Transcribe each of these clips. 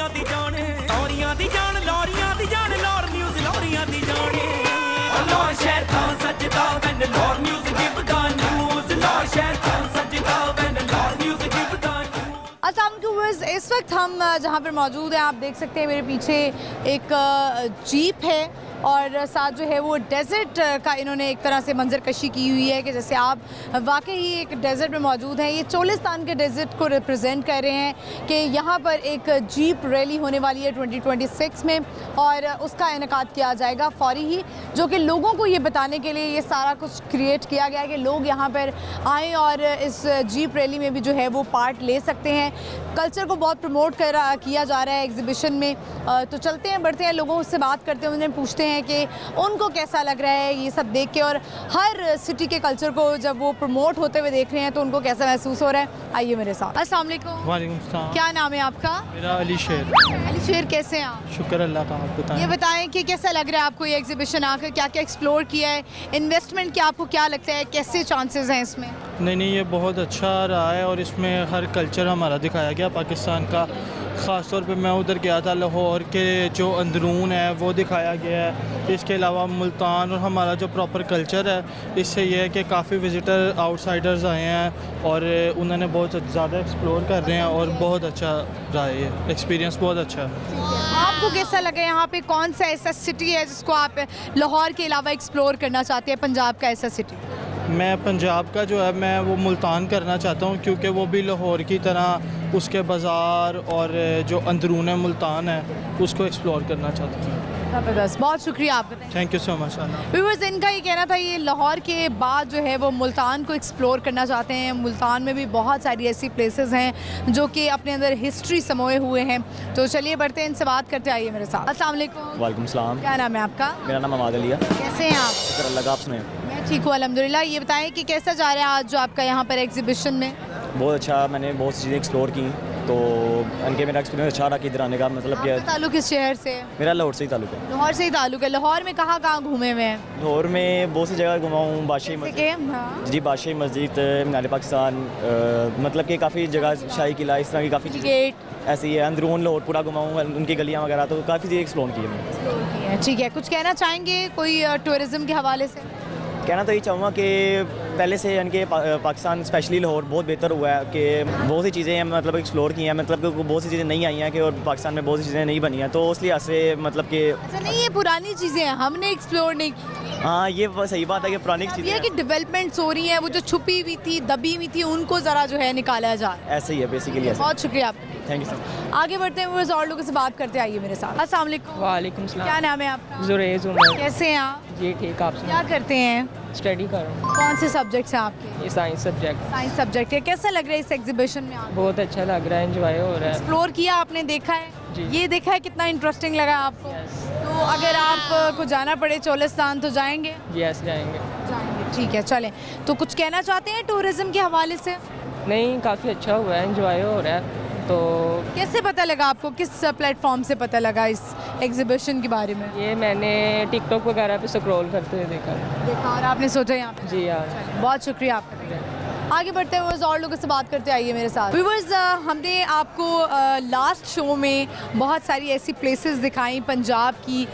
लौरियां दी जान लौरियां दी जान लौरियां दी जान लौर न्यूज़ लौरियां दी जान लौर शहर था सजदा when Laur news give the news Laur शहर था सजदा when Laur news give the viewers, इस वक्त हम जहाँ पर मौजूद हैं आप देख सकते हैं मेरे पीछे एक जीप है और साथ जो है वो डेज़र्ट का इन्होंने एक तरह से मंजर कशी की हुई है कि जैसे आप वाकई ही एक डेज़र्ट में मौजूद हैं। ये चोलिस्तान के डेज़र्ट को रिप्रेजेंट कर रहे हैं कि यहाँ पर एक जीप रैली होने वाली है 2026 में और उसका इनेकाद किया जाएगा फौरी ही, जो कि लोगों को ये बताने के लिए ये सारा कुछ क्रिएट किया गया है कि लोग यहाँ पर आएँ और इस जीप रैली में भी जो है वो पार्ट ले सकते हैं। कल्चर को बहुत प्रमोट किया जा रहा है एग्जीबिशन में। तो चलते हैं, बढ़ते हैं, लोगों से बात करते हैं, उन्हें पूछते हैं कि उनको कैसा लग रहा है ये सब देख के और हर सिटी के कल्चर को जब वो प्रमोट होते हुए देख रहे हैं तो उनको कैसा महसूस हो रहा है। आइए मेरे साथ। अस्सलाम वालेकुम। वालेकुम सलाम। क्या नाम है आपका? मेरा अली शेर। अली शेर, कैसे हैं आप? शुक्र अल्लाह का। आप बताएं। ये बताएं कि कैसा लग रहा है आपको ये एग्जीबिशन आकर, क्या क्या एक्सप्लोर किया है, इन्वेस्टमेंट क्या आपको क्या लगता है, कैसे चांसेस हैं इसमें? नहीं, ये बहुत अच्छा रहा है और इसमें हर कल्चर हमारा दिखाया गया पाकिस्तान का। ख़ास तौर पे मैं उधर गया था, लाहौर के जो अंदरून है वो दिखाया गया है। इसके अलावा मुल्तान और हमारा जो प्रॉपर कल्चर है, इससे ये है कि काफ़ी विज़िटर आउटसाइडर्स आए हैं और उन्होंने बहुत ज़्यादा एक्सप्लोर कर रहे हैं और बहुत अच्छा रहा है ये एक्सपीरियंस, बहुत अच्छा है। आपको कैसा लगा यहाँ पे? कौन सा ऐसा सिटी है जिसको आप लाहौर के अलावा एक्सप्लोर करना चाहते हैं? पंजाब का ऐसा सिटी? मैं पंजाब का जो है मैं वो मुल्तान करना चाहता हूँ, क्योंकि वो भी लाहौर की तरह उसके बाज़ार और जो अंदरून मुल्तान है उसको एक्सप्लोर करना चाहता हूँ। ज़बरदस्त, बहुत शुक्रिया आपका। Thank you so much. Viewers, इनका ये कहना था ये लाहौर के बाद जो है वो मुल्तान को एक्सप्लोर करना चाहते हैं। मुल्तान में भी बहुत सारी ऐसी प्लेसेस हैं जो कि अपने अंदर हिस्ट्री समोए हुए हैं। तो चलिए बढ़ते हैं, इनसे बात करते आइए मेरे साथ। अस्सलाम वालेकुम। वालेकुम सलाम। क्या नाम है आपका? मेरा नाम अमाद अली है। कैसे हैं आप? शुक्र अल्लाह का। आप सुनाएं। मैं ठीक हूँ अल्हम्दुलिल्लाह। ये बताएं कि कैसा जा रहा है आज जो आपका यहाँ पर एग्जीबिशन में? बहुत अच्छा, मैंने बहुत सी चीज़ें एक्सप्लोर की, तो इनके मेरा एक्सपीरियंस अच्छा रहा कि इधर आने का। मतलब कि ताल्लुक किस शहर से? मेरा लाहौर से ही ताल्लुक है। लाहौर से ही ताल्लुक है। लाहौर में कहाँ कहाँ घूमे हुए हैं? लाहौर में बहुत सी जगह घुमा हूँ। बादशाही मस्जिद, हाँ। जी बादशाही मस्जिद, मीनार पाकिस्तान, मतलब कि काफ़ी जगह, शाही किला, इस तरह की काफ़ी गेट ऐसी है। अंदरून लाहौर पूरा घुमा हूँ, उनकी गलियाँ वगैरह, तो काफ़ी चीज़ें एक्सप्लोर की है। ठीक है, कुछ कहना चाहेंगे कोई टूरिज़्म के हवाले से? कहना तो ये चाहूँगा कि पहले से इनके पाकिस्तान स्पेशली लाहौर बहुत बेहतर हुआ है कि बहुत सी चीज़ें मतलब एक्सप्लोर की हैं, मतलब कि बहुत सी चीज़ें नहीं आई हैं कि और पाकिस्तान में बहुत सी चीज़ें नहीं बनी हैं, तो इसलिए ऐसे मतलब कि अच्छा नहीं, ये पुरानी चीज़ें हैं, हमने एक्सप्लोर नहीं की। हाँ, ये सही बात है कि पुरानी चीज़ें ये कि डेवलपमेंट्स हो रही हैं, वो जो छुपी हुई थी, दबी हुई थी, उनको ज़रा जो है निकाला जा रहा है। ऐसे ही है बेसिकली। ऐसे। बहुत शुक्रिया आपका। Thank you sir. आगे बढ़ते हैं, वो और लोगों से बात करते आइए मेरे साथ। अस्सलाम वालेकुम। वालेकुम सलाम। क्या नाम है आपका? जुरेज उमर। कैसे हैं आप? जी ठीक। आप क्या करते हैं? स्टडी कर रहा हूँ। कौन से सब्जेक्ट्स हैं आपके? ये साइंस सब्जेक्ट। साइंस सब्जेक्ट है। कैसा लग रहा है इस एग्जीबिशन में आप? बहुत अच्छा लग रहा है, एंजॉय हो रहा है। एक्सप्लोर किया आपने, देखा है? जी। ये देखा है कितना इंटरेस्टिंग लगा आपको? Yes. तो अगर आपको जाना पड़े चोलिस्तान तो जाएंगे? यस, जाएंगे। जाएंगे, ठीक है, चलें। तो कुछ कहना चाहते हैं टूरिज्म के हवाले से? नहीं, काफ़ी अच्छा हुआ है, एंजॉय हो रहा है। तो कैसे पता लगा आपको, किस प्लेटफॉर्म से पता लगा इस एग्जीबिशन के बारे में? ये मैंने टिकटॉक वगैरह पे स्क्रॉल करते हुए देखा और आपने सोचा यहाँ पे? जी यार। बहुत शुक्रिया आपका। आगे बढ़ते हुए और लोगों से बात करते आइए मेरे साथ। व्यूअर्स, हमने आपको लास्ट शो में बहुत सारी ऐसी प्लेसेस दिखाई पंजाब की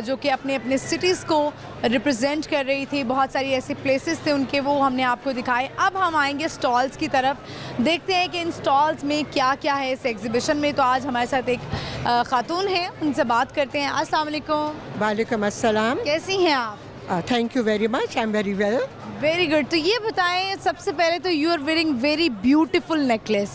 जो कि अपने अपने सिटीज़ को रिप्रेजेंट कर रही थी। बहुत सारी ऐसी प्लेसेस थे उनके, वो हमने आपको दिखाए। अब हम आएंगे स्टॉल्स की तरफ, देखते हैं कि इन स्टॉल्स में क्या क्या है इस एग्जीबिशन में। तो आज हमारे साथ एक खातून है, उनसे बात करते हैं। अस्सलाम वालेकुम। वालेकुम अस्सलाम। कैसी हैं आप? Thank you very much, I am very well. Very good. तो ये बताएं, सबसे पहले तो you are wearing very beautiful necklace,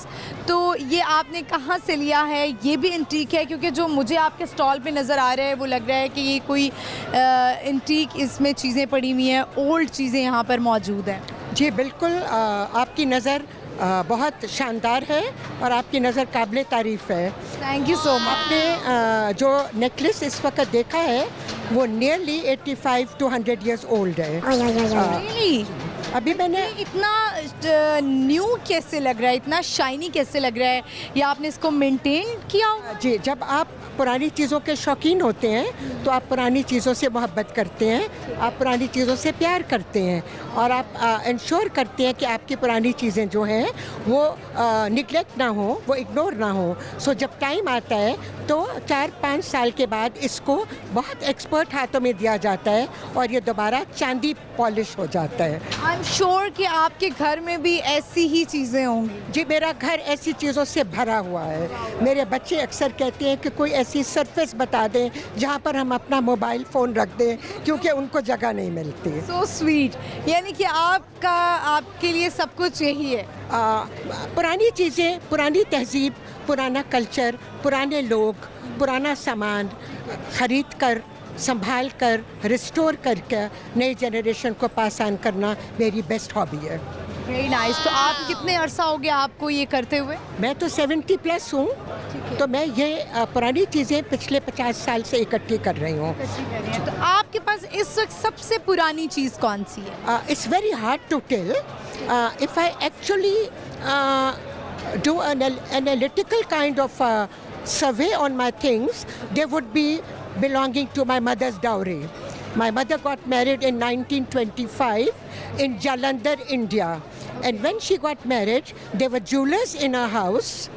तो ये आपने कहाँ से लिया है? ये भी एंटीक है? क्योंकि जो मुझे आपके स्टॉल पे नज़र आ रहा है वो लग रहा है कि ये कोई एंटीक इसमें चीज़ें पड़ी हुई हैं, ओल्ड चीज़ें यहाँ पर मौजूद हैं। जी बिल्कुल, आपकी नज़र बहुत शानदार है और आपकी नज़र काबिल तारीफ़ है। Thank you so much. आपने जो नेकलेस इस वक्त देखा है वो नियरली 85 to 100 years ओल्ड है। Really? अभी मैंने इतना न्यू कैसे लग रहा है, इतना शाइनी कैसे लग रहा है, या आपने इसको मेंटेन किया हुआ? जी, जब आप पुरानी चीज़ों के शौकीन होते हैं तो आप पुरानी चीज़ों से मोहब्बत करते हैं, आप पुरानी चीज़ों से प्यार करते हैं और आप इंश्योर करते हैं कि आपकी पुरानी चीज़ें जो हैं वो निगलेक्ट ना हो, वो इग्नोर ना हो। सो जब टाइम आता है तो 4-5 साल के बाद इसको बहुत एक्सपर्ट हाथों में दिया जाता है और ये दोबारा चांदी पॉलिश हो जाता है। आई एम श्योर कि आपके घर में भी ऐसी ही चीज़ें होंगी। जी, मेरा घर ऐसी चीज़ों से भरा हुआ है। मेरे बच्चे अक्सर कहते हैं कि कोई ऐसी सरफेस बता दें जहाँ पर हम अपना मोबाइल फ़ोन रख दें, क्योंकि उनको जगह नहीं मिलती। सो स्वीट, यानी कि आपके लिए सब कुछ यही है। पुरानी चीज़ें, पुरानी तहजीब, पुराना कल्चर, पुराने लोग, पुराना सामान ख़रीद कर, संभाल कर, रिस्टोर करके नई जनरेशन को पास ऑन करना मेरी बेस्ट हॉबी है। Very nice. तो आप कितने अरसा हो गया आपको ये करते हुए? मैं तो 70+ हूँ, तो मैं ये पुरानी चीज़ें पिछले 50 साल से इकट्ठी कर रही हूँ। तो आपके पास इस वक्त सबसे पुरानी चीज़ कौन सी है? It's very hard to tell. If I actually do an analytical kind of survey on my things, they would be belonging to my mother's dowry. My mother got married in 1925 in Jalandhar, India. And when she got married, there were jewelers in her house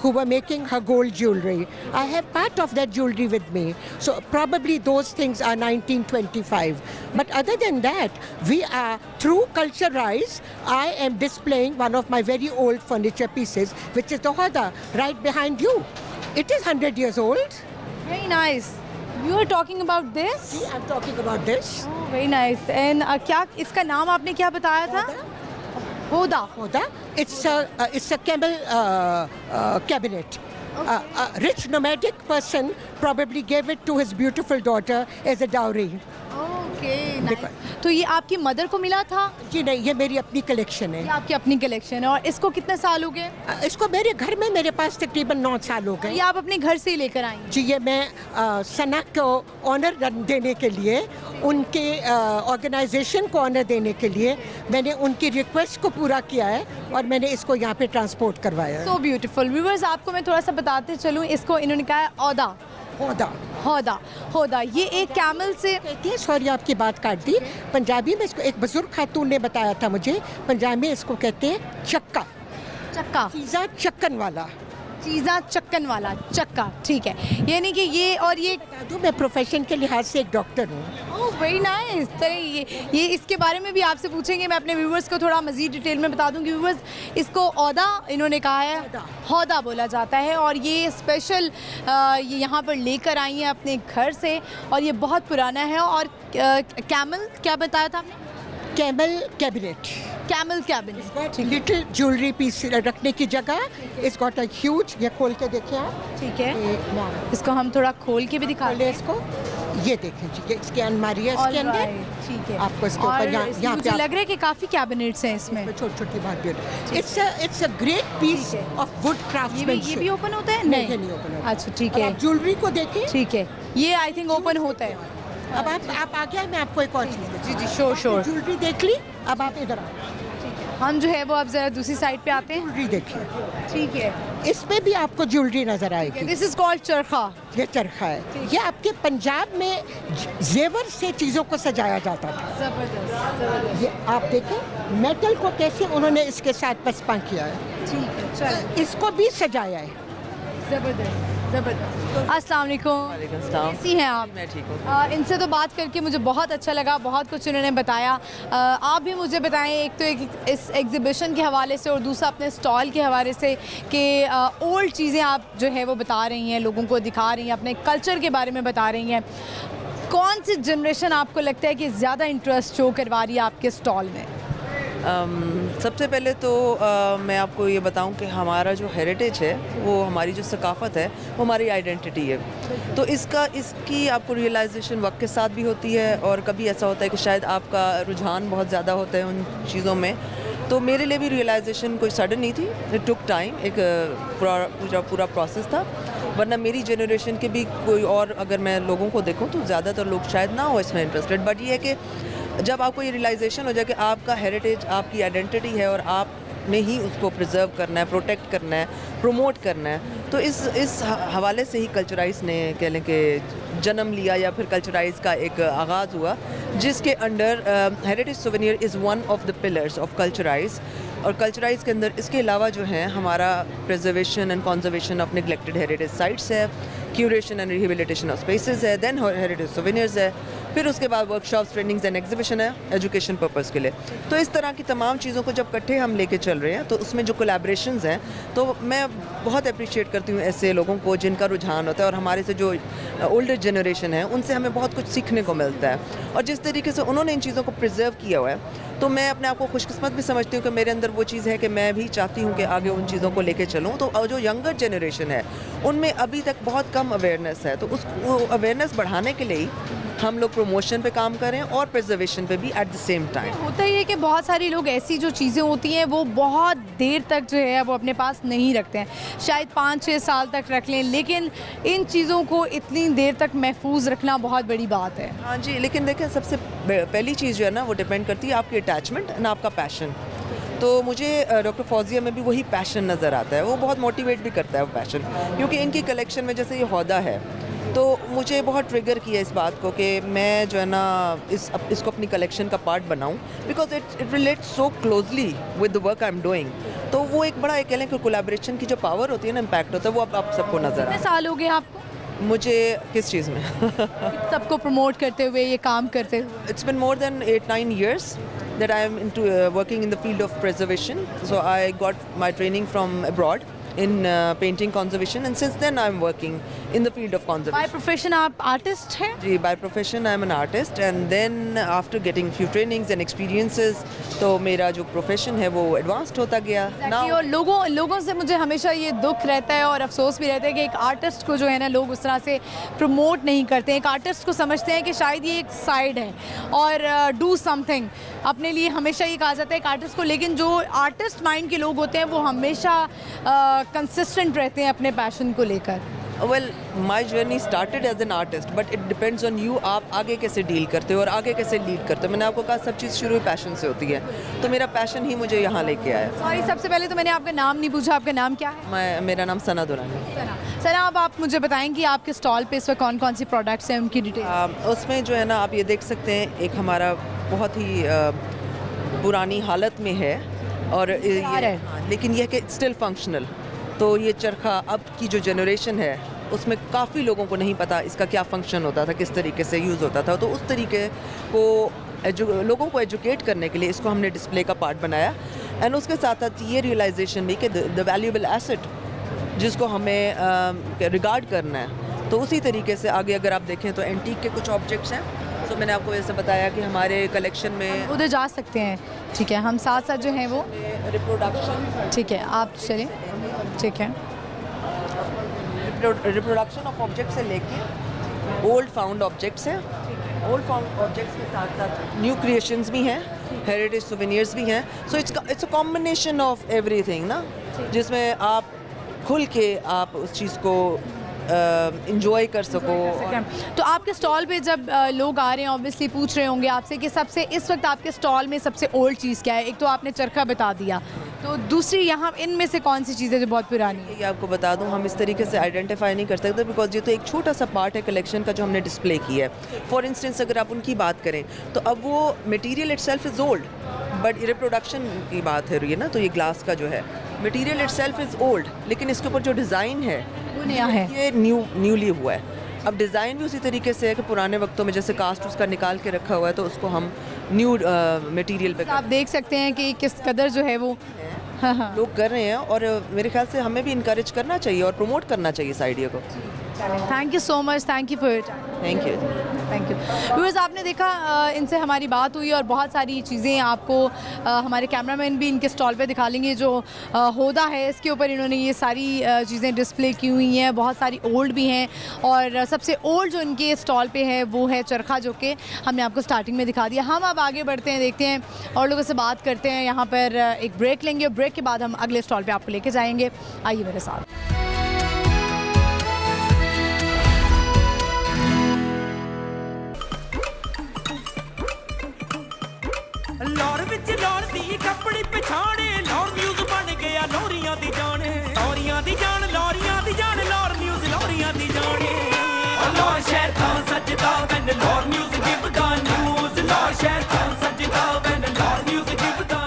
who were making her gold jewelry. I have part of that jewelry with me. So probably those things are 1925. But other than that, we are, through Culture Rise, I am displaying one of my very old furniture pieces, which is the hoda, right behind you. It is 100 years old. Very nice. You were talking about this? See, I'm talking about this. Oh, very nice. And क्या इसका नाम आपने क्या बताया था? होदा. Hoda. It's a camel cabinet. A rich nomadic person probably gave it to his beautiful daughter as a dowry. Okay, nice. तो ये आपकी मदर को मिला था? जी नहीं, ये मेरी अपनी कलेक्शन है। ये आपकी अपनी कलेक्शन है। और इसको कितने साल हो गए? इसको मेरे घर में मेरे पास तकरीबन 9 साल हो गए। ये आप अपने घर से ही लेकर आई? जी, ये मैं सना को ऑनर देने के लिए, उनके ऑर्गेनाइजेशन को ऑनर देने के लिए मैंने उनकी रिक्वेस्ट को पूरा किया है और मैंने इसको यहाँ पे ट्रांसपोर्ट करवाया है। So beautiful. व्यूअर्स, आपको मैं थोड़ा सा बताते चलूँ, इसको इन्होंने कहा है औदा। होदा। होदा, होदा। ये एक कैमल से कहती है, सॉरी आपकी बात काट दी, पंजाबी में इसको एक बुजुर्ग खातून ने बताया था मुझे, पंजाबी में इसको कहते हैं चक्का। चक्का। चीज़ा चक्कन वाला। चीज़ा चक्कन वाला, चक्का, ठीक है। यानी कि ये, और ये बता दूं, मैं प्रोफेशन के लिहाज से एक डॉक्टर हूँ। Oh very nice. तो ये इसके बारे में भी आपसे पूछेंगे। मैं अपने व्यूवर्स को थोड़ा मज़ीद डिटेल में बता दूं कि व्यूवर्स, इसको औदा इन्होंने कहा है, हौदा बोला जाता है। और ये स्पेशल ये यहाँ पर लेकर आई हैं अपने घर से, और ये बहुत पुराना है। और कैमल क्या बताया था आपने? Camel cabinet. Camel cabinet. Little jewellery piece रखने की जगह। इट्स गॉट अ ह्यूज, ये खोल के देखिए आप। ठीक है, इसको हम थोड़ा खोल के भी दिखा खोले इसको, ये देखें जी, ये इसकी अलमारी है इसके अंदर। ठीक है, आपको इसके ऊपर यहाँ मुझे पे लग रहा है कि काफ़ी कैबिनेट्स हैं इसमें। छोटी छोटी बात। It's a great piece of wood ये क्राफ्ट्समैनशिप। भी ओपन होता है? नहीं, ये नहीं ओपन होता। अच्छा, ठीक है, ज्वेलरी को देखें। ठीक है। ये आई थिंक ओपन होता है। अब आप आ गया, मैं आपको एक और चीज़। जी जी, श्योर श्योर। ज्वेलरी देख ली, अब आप इधर आओ। हम जो है वो अब जरा दूसरी साइड पे आते हैं। ज्वेलरी देखिए, ठीक है। इस पे भी आपको ज्वेलरी नजर आएगी। दिस इज कॉल्ड चरखा। ये चरखा है। ये आपके पंजाब में जेवर से चीज़ों को सजाया जाता था। जबरदस्त। ये आप देखें मेटल को कैसे उन्होंने इसके साथ पसपा किया है। ठीक है, चलो। इसको भी सजाया है। जबरदस्त जबरदस्त। अस्सलाम वालेकुम। कैसी हैं आप? मैं ठीक हूँ। इनसे तो बात करके मुझे बहुत अच्छा लगा, बहुत कुछ उन्होंने बताया। आप भी मुझे बताएं, एक तो इस एग्ज़िबिशन के हवाले से और दूसरा अपने स्टॉल के हवाले से कि ओल्ड चीज़ें आप जो है वो बता रही हैं, लोगों को दिखा रही हैं, अपने कल्चर के बारे में बता रही हैं। कौन सी जनरेशन आपको लगता है कि ज़्यादा इंटरेस्ट शो करवा रही है आपके स्टॉल में? सबसे पहले तो मैं आपको ये बताऊं कि हमारा जो हेरिटेज है, वो हमारी जो सकाफ़त है, वो हमारी आइडेंटिटी है। तो इसकी आपको रियलाइजेशन वक्त के साथ भी होती है, और कभी ऐसा होता है कि शायद आपका रुझान बहुत ज़्यादा होता है उन चीज़ों में। तो मेरे लिए भी रियलाइजेशन कोई सडन नहीं थी, इट टुक टाइम, एक पूरा प्रोसेस था। वरना मेरी जनरेशन के भी कोई और, अगर मैं लोगों को देखूं तो ज़्यादातर लोग शायद ना हो इसमें इंटरेस्टेड। बट ये है कि जब आपको ये रियलाइजेशन हो जाए कि आपका हेरिटेज आपकी आइडेंटिटी है और आप में ही उसको प्रिजर्व करना है, प्रोटेक्ट करना है, प्रमोट करना है, तो इस हवाले से ही कल्चराइज ने कह लें कि जन्म लिया या फिर कल्चराइज का एक आगाज़ हुआ, जिसके under heritage souvenir is one of the pillars of Culturise. और कल्चराइज के अंदर इसके अलावा जो है हमारा preservation and conservation of neglected heritage sites है, curation and rehabilitation of spaces है, देन हेरिटेज सोवेनियर्स है, फिर उसके बाद वर्कशॉप्स, ट्रेनिंग्स एंड एग्जीबिशन है एजुकेशन पर्पज़ के लिए। तो इस तरह की तमाम चीज़ों को जब इकट्ठे हम लेके चल रहे हैं तो उसमें जो कोलैबोरेशंस हैं, तो मैं बहुत अप्रिशिएट करती हूँ ऐसे लोगों को जिनका रुझान होता है, और हमारे से जो ओल्डर जनरेशन है उनसे हमें बहुत कुछ सीखने को मिलता है। और जिस तरीके से उन्होंने इन चीज़ों को प्रिजर्व किया हुआ है, तो मैं अपने आप को खुशकिस्मत भी समझती हूँ कि मेरे अंदर वो चीज़ है कि मैं भी चाहती हूँ कि आगे उन चीज़ों को लेके चलूँ। तो जो यंगर जनरेशन है उनमें अभी तक बहुत कम अवेयरनेस है, तो उस अवेयरनेस बढ़ाने के लिए ही हम लोग प्रमोशन पे काम करें और प्रिजर्वेशन पे भी एट द सेम टाइम। होता ही है कि बहुत सारे लोग ऐसी जो चीज़ें होती हैं वो बहुत देर तक जो है वो अपने पास नहीं रखते हैं, शायद 5-6 साल तक रख लें, लेकिन इन चीज़ों को इतनी देर तक महफूज रखना बहुत बड़ी बात है। हाँ जी, लेकिन देखें सबसे पहली चीज़ जो है ना वो डिपेंड करती है आपकी अटैचमेंट एंड आपका पैशन। तो मुझे डॉक्टर फौजिया में भी वही पैशन नज़र आता है, वो बहुत मोटिवेट भी करता है वो पैशन, क्योंकि इनकी कलेक्शन में जैसे ये हौदा है तो मुझे बहुत ट्रिगर किया इस बात को कि मैं जो है ना इसको अपनी कलेक्शन का पार्ट बनाऊं, because it relates so closely with the work I am doing. तो वो एक बड़ा कह लें कि कोलैबोरेशन की जो पावर होती है ना, इम्पैक्ट होता है, वो आप सबको नज़र कितने आता साल हो गए आपको है। मुझे किस चीज़ में सबको प्रमोट करते हुए, ये काम करते हुए? It's been more than 8-9 years that I am into working in the field of preservation. So I got my training from abroad in painting conservation, and since then I am working in the field of by conservation. Profession आप artist हैं? जी, by profession I am an artist, and then after getting few trainings and experiences, तो मेरा जो profession है वो advanced होता गया। और लोगों से मुझे हमेशा ये दुख रहता है और अफसोस भी रहता है कि एक आर्टिस्ट को जो है ना लोग उस तरह से प्रमोट नहीं करते हैं। एक आर्टिस्ट को समझते हैं कि शायद ये एक साइड है और डू समथिंग अपने लिए, हमेशा ये कहा जाता है एक आर्टिस्ट को, लेकिन जो आर्टिस्ट माइंड के लोग होते हैं वो हमेशा कंसिस्टेंट रहते हैं अपने पैशन को लेकर। Well, my journey started as an artist, but it depends on you, आप आगे कैसे डील करते हो और आगे कैसे लीड करते हो। मैंने आपको कहा सब चीज़ शुरू पैशन से होती है, तो मेरा पैशन ही मुझे यहाँ लेके आया। सॉरी, सबसे पहले तो मैंने आपका नाम नहीं पूछा, आपका नाम क्या है? मेरा नाम सना दुरानी है। सना, अब आप मुझे बताएं कि आपके स्टॉल पे इस वक्त कौन कौन सी प्रोडक्ट्स हैं, उनकी डिटेल। उसमें जो है ना आप ये देख सकते हैं, एक हमारा बहुत ही पुरानी हालत में है और लेकिन यह कि स्टिल फंक्शनल। तो ये चरखा अब की जो जनरेशन है उसमें काफ़ी लोगों को नहीं पता इसका क्या फंक्शन होता था, किस तरीके से यूज़ होता था। तो उस तरीके को लोगों को एजुकेट करने के लिए इसको हमने डिस्प्ले का पार्ट बनाया, एंड उसके साथ साथ ये रियलाइजेशन भी कि द वैल्यूएबल एसेट जिसको हमें रिगार्ड करना है। तो उसी तरीके से आगे अगर आप देखें तो एंटीक के कुछ ऑब्जेक्ट्स हैं। तो मैंने आपको जैसे बताया कि हमारे कलेक्शन में उधर जा सकते हैं, ठीक है, हम साथ साथ जो हैं वो रिप्रोडक्शन, ठीक है, आप चलें, ठीक है, रिप्रोडक्शन ऑफ ऑब्जेक्ट से लेके ओल्ड फाउंड ऑब्जेक्ट्स हैं। ओल्ड फाउंड ऑब्जेक्ट्स के साथ साथ न्यू क्रिएशंस भी हैं, हेरिटेज सोवेनियर्स भी हैं। So it's a combination of everything ना, जिसमें आप खुल के आप उस चीज़ को इंजॉय कर सको। तो आपके स्टॉल पे जब लोग आ रहे हैं ऑब्वियसली पूछ रहे होंगे आपसे कि सबसे इस वक्त आपके स्टॉल में सबसे ओल्ड चीज़ क्या है? एक तो आपने चरखा बता दिया, तो दूसरी यहाँ इनमें से कौन सी चीज़ है जो बहुत पुरानी है? ये आपको बता दूं, हम इस तरीके से आइडेंटिफाई नहीं कर सकते बिकॉज ये तो एक छोटा सा पार्ट है कलेक्शन का जो हमने डिस्प्ले किया है। फॉर इंस्टेंस अगर आप उनकी बात करें तो अब वो material itself is old, but reproduction की बात है ये ना, तो ये ग्लास का जो है मटेरियल इटसेल्फ इज़ ओल्ड, लेकिन इसके ऊपर जो डिज़ाइन है वो नया है, ये न्यूली हुआ है। अब डिज़ाइन भी उसी तरीके से है कि पुराने वक्तों में जैसे कास्ट उसका निकाल के रखा हुआ है, तो उसको हम न्यू मटेरियल पे आप देख सकते हैं कि किस कदर जो है वो लोग कर रहे हैं, और मेरे ख्याल से हमें भी इनकरेज करना चाहिए और प्रमोट करना चाहिए इस आइडिया को। Thank you so much, thank you for your time. Thank you, thank you. Viewers, आपने देखा इनसे हमारी बात हुई और बहुत सारी चीज़ें आपको हमारे कैमरामैन भी इनके स्टॉल पे दिखा लेंगे। जो होदा है इसके ऊपर इन्होंने ये सारी चीज़ें डिस्प्ले की हुई हैं, बहुत सारी ओल्ड भी हैं, और सबसे ओल्ड जो इनके स्टॉल पे है वो है चरखा, जो कि हमने आपको स्टार्टिंग में दिखा दिया। हम अब आगे बढ़ते हैं, देखते हैं और लोगों से बात करते हैं। यहाँ पर एक ब्रेक लेंगे, ब्रेक के बाद हम अगले स्टॉल पर आपको लेके जाएंगे। आइए मेरे साथ। ਵਿੱਚ ਰੌਲਦੀ ਕੱਪੜੀ ਪਛਾਣੇ ਲੌਰ ਨਿਊਜ਼ ਬਣ ਗਿਆ ਲੋਰੀਆਂ ਦੀ ਜਾਣ ਲੋਰੀਆਂ ਦੀ ਜਾਣ ਲੋਰੀਆਂ ਦੀ ਜਾਣ ਲੌਰ ਨਿਊਜ਼ ਲੋਰੀਆਂ ਦੀ ਜਾਣੇ ਲੌਰ ਸ਼ਹਿਰ ਤਾਂ ਸੱਜਦਾ when Laur news give the news Laur ਸ਼ਹਿਰ ਤਾਂ ਸੱਜਦਾ when Laur news give the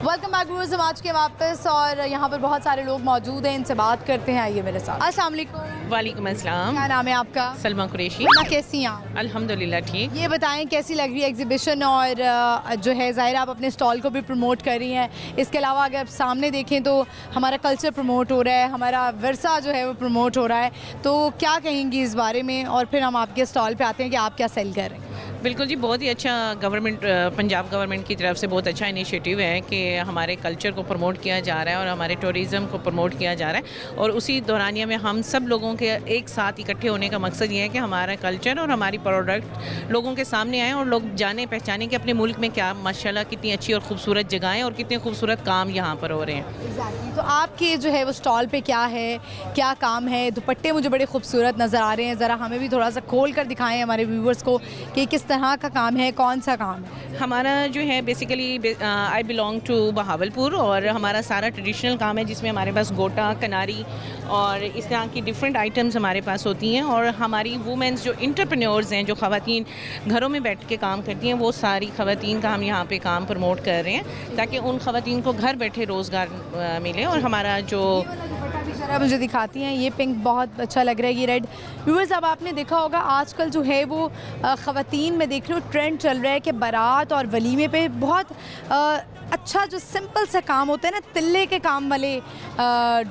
welcome back viewers, हम आज के वापस और यहाँ पर बहुत सारे लोग मौजूद हैं, इनसे बात करते हैं। आइए मेरे साथ। अस्सलाम वालेकुम। वालेकुम अस्सलाम। क्या नाम है आपका? सलमा कुरैशी। कैसी हैं आप? अल्हम्दुलिल्लाह ठीक। ये बताएं कैसी लग रही है एग्जीबिशन और जो है ज़ाहिर आप अपने स्टॉल को भी प्रमोट कर रही हैं। इसके अलावा अगर आप सामने देखें तो हमारा कल्चर प्रमोट हो रहा है, हमारा विरसा जो है वो प्रमोट हो रहा है, तो क्या कहेंगी इस बारे में? और फिर हम आपके स्टॉल पे आते हैं कि आप क्या सेल कर रहे हैं। बिल्कुल जी, बहुत ही अच्छा गवर्नमेंट पंजाब गवर्नमेंट की तरफ से बहुत अच्छा इनिशिएटिव है कि हमारे कल्चर को प्रमोट किया जा रहा है और हमारे टूरिज़्म को प्रमोट किया जा रहा है। और उसी दौरानिया में हम सब लोगों के एक साथ इकट्ठे होने का मकसद ये है कि हमारा कल्चर और हमारी प्रोडक्ट लोगों के सामने आएँ और लोग जाने पहचाने कि अपने मुल्क में क्या माशाल्लाह कितनी अच्छी और ख़ूबसूरत जगहें और कितने खूबसूरत काम यहाँ पर हो रहे हैं। एग्जैक्टली। तो आपके जो है वो स्टॉल पे क्या है, क्या काम है? दुपट्टे मुझे बड़े खूबसूरत नज़र आ रहे हैं, ज़रा हमें भी थोड़ा सा खोल कर दिखाएं हमारे व्यूवर्स को कि किस तरह का काम है, कौन सा काम है। हमारा जो है basically I belong to Bahawalpur और हमारा सारा ट्रेडिशनल काम है जिसमें हमारे पास गोटा, कनारी और इस तरह की डिफरेंट आइटम्स हमारे पास होती हैं। और हमारी वुमेंस जो इंटरप्रेन्योर्स हैं, जो ख़वातीन घरों में बैठ के काम करती हैं, वो सारी ख़वातीन का हम यहाँ पे काम प्रमोट कर रहे हैं ताकि उन ख़वातीन को घर बैठे रोज़गार मिले। और हमारा जो जरा मुझे दिखाती हैं, ये पिंक बहुत अच्छा लग रहा है, ये रेड। व्यूअर्स, अब आपने देखा होगा आजकल जो है वो ख़वातीन में देख रही हूँ ट्रेंड चल रहा है कि बारात और वलीमे पे बहुत अच्छा जो सिंपल सा काम होता है ना, तिल्ले के काम वाले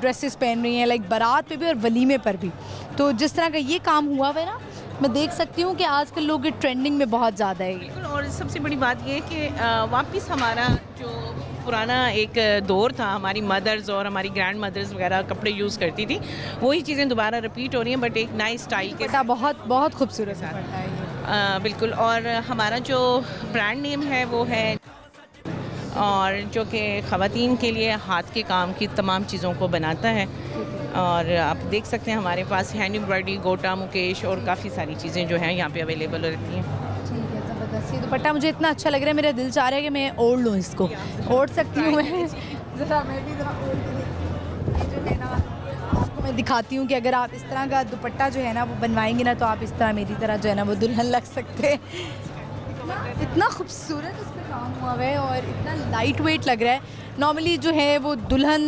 ड्रेसेस पहन रही हैं, लाइक बारात पे भी और वलीमे पर भी। तो जिस तरह का ये काम हुआ है ना, मैं देख सकती हूँ कि आजकल लोग ट्रेंडिंग में बहुत ज़्यादा है। बिल्कुल। और सबसे बड़ी बात ये है कि वापस हमारा जो पुराना एक दौर था, हमारी मदर्स और हमारी ग्रैंड मदर्स वगैरह कपड़े यूज़ करती थी, वही चीज़ें दोबारा रिपीट हो रही हैं बट एक नए स्टाइल के साथ। बहुत बहुत खूबसूरत है। बिल्कुल। और हमारा जो ब्रांड नेम है वो है, और जो कि ख़वातीन के लिए हाथ के काम की तमाम चीज़ों को बनाता है। और आप देख सकते हैं हमारे पास हैंड एम्ब्रॉयडरी, गोटा, मुकेश और काफ़ी सारी चीज़ें जो हैं यहाँ पे अवेलेबल रहती हैं। ठीक है, ज़बरदस्त। ये दुपट्टा मुझे इतना अच्छा लग रहा है, मेरा दिल चाह रहा है कि मैं ओढ़ लूँ इसको। ओढ़ सकती हूँ मैं? ज़रा मैं भी ज़रा ओढ़ के ये जो है ना, आपको मैं दिखाती हूँ कि अगर आप इस तरह का दुपट्टा जो है ना वो बनवाएंगे ना, तो आप इस तरह मेरी तरह जो है ना वो दुल्हन लग सकते हैं। इतना खूबसूरत इस पर काम हुआ है और इतना लाइट वेट लग रहा है। नॉर्मली जो है वो दुल्हन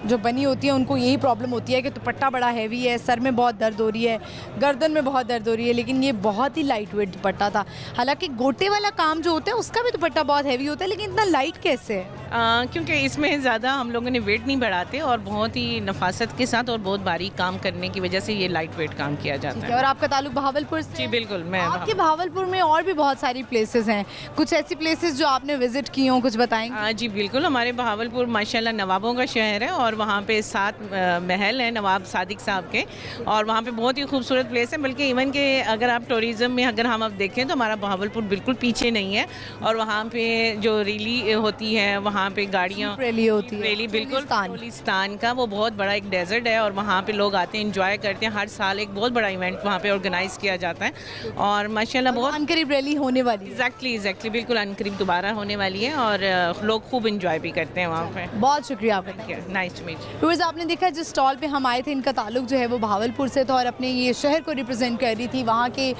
जो बनी होती है उनको यही प्रॉब्लम होती है कि दुपट्टा बड़ा हैवी है, सर में बहुत दर्द हो रही है, गर्दन में बहुत दर्द हो रही है, लेकिन ये बहुत ही लाइट वेट दुपट्टा था। हालांकि गोटे वाला काम जो होता है उसका भी दुपट्टा बहुत हैवी होता है, लेकिन इतना लाइट कैसे है? क्योंकि इसमें ज़्यादा हम लोगों ने वेट नहीं बढ़ाते और बहुत ही नफासत के साथ और बहुत बारीक काम करने की वजह से ये लाइट वेट काम किया जाता है। और आपका ताल्लुक बहावलपुर से? जी बिल्कुल। मैं आपके बहावलपुर में और भी बहुत सारी प्लेसेस हैं, कुछ ऐसी प्लेसेस जो आपने विजिट की हों, कुछ बताएंगे? जी बिल्कुल। हमारे बहावलपुर माशाल्लाह नवाबों का शहर है और वहाँ पे 7 महल हैं नवाब सादिक साहब के, और वहाँ पे बहुत ही खूबसूरत प्लेस है। बल्कि इवन के अगर आप टूरिज़्म में अगर हम अब देखें तो हमारा बहावलपुर बिल्कुल पीछे नहीं है। और वहाँ पे जो रैली होती है, वहाँ पे गाड़ियाँ रैली होती है, रैली बिल्कुल गुलिस्तान का, वो बहुत बड़ा एक डेजर्ट है और वहाँ पे लोग आते हैं, इंजॉय करते हैं। हर साल एक बहुत बड़ा इवेंट वहाँ पे ऑर्गेनाइज़ किया जाता है और माशाल्लाह बहुत अनकरीब रैली होने वाली है। एग्जैक्टली बिल्कुल अनकरीब दोबारा होने वाली है और लोग खूब इंजॉय भी करते हैं वहाँ पे। बहुत शुक्रिया आपका। Nice to meet you. Viewers, आपने देखा जिस स्टॉल पे हम आए थे, इनका ताल्लुक जो है वो बहावलपुर से था और अपने ये शहर को रिप्रेजेंट कर रही थी, वहाँ के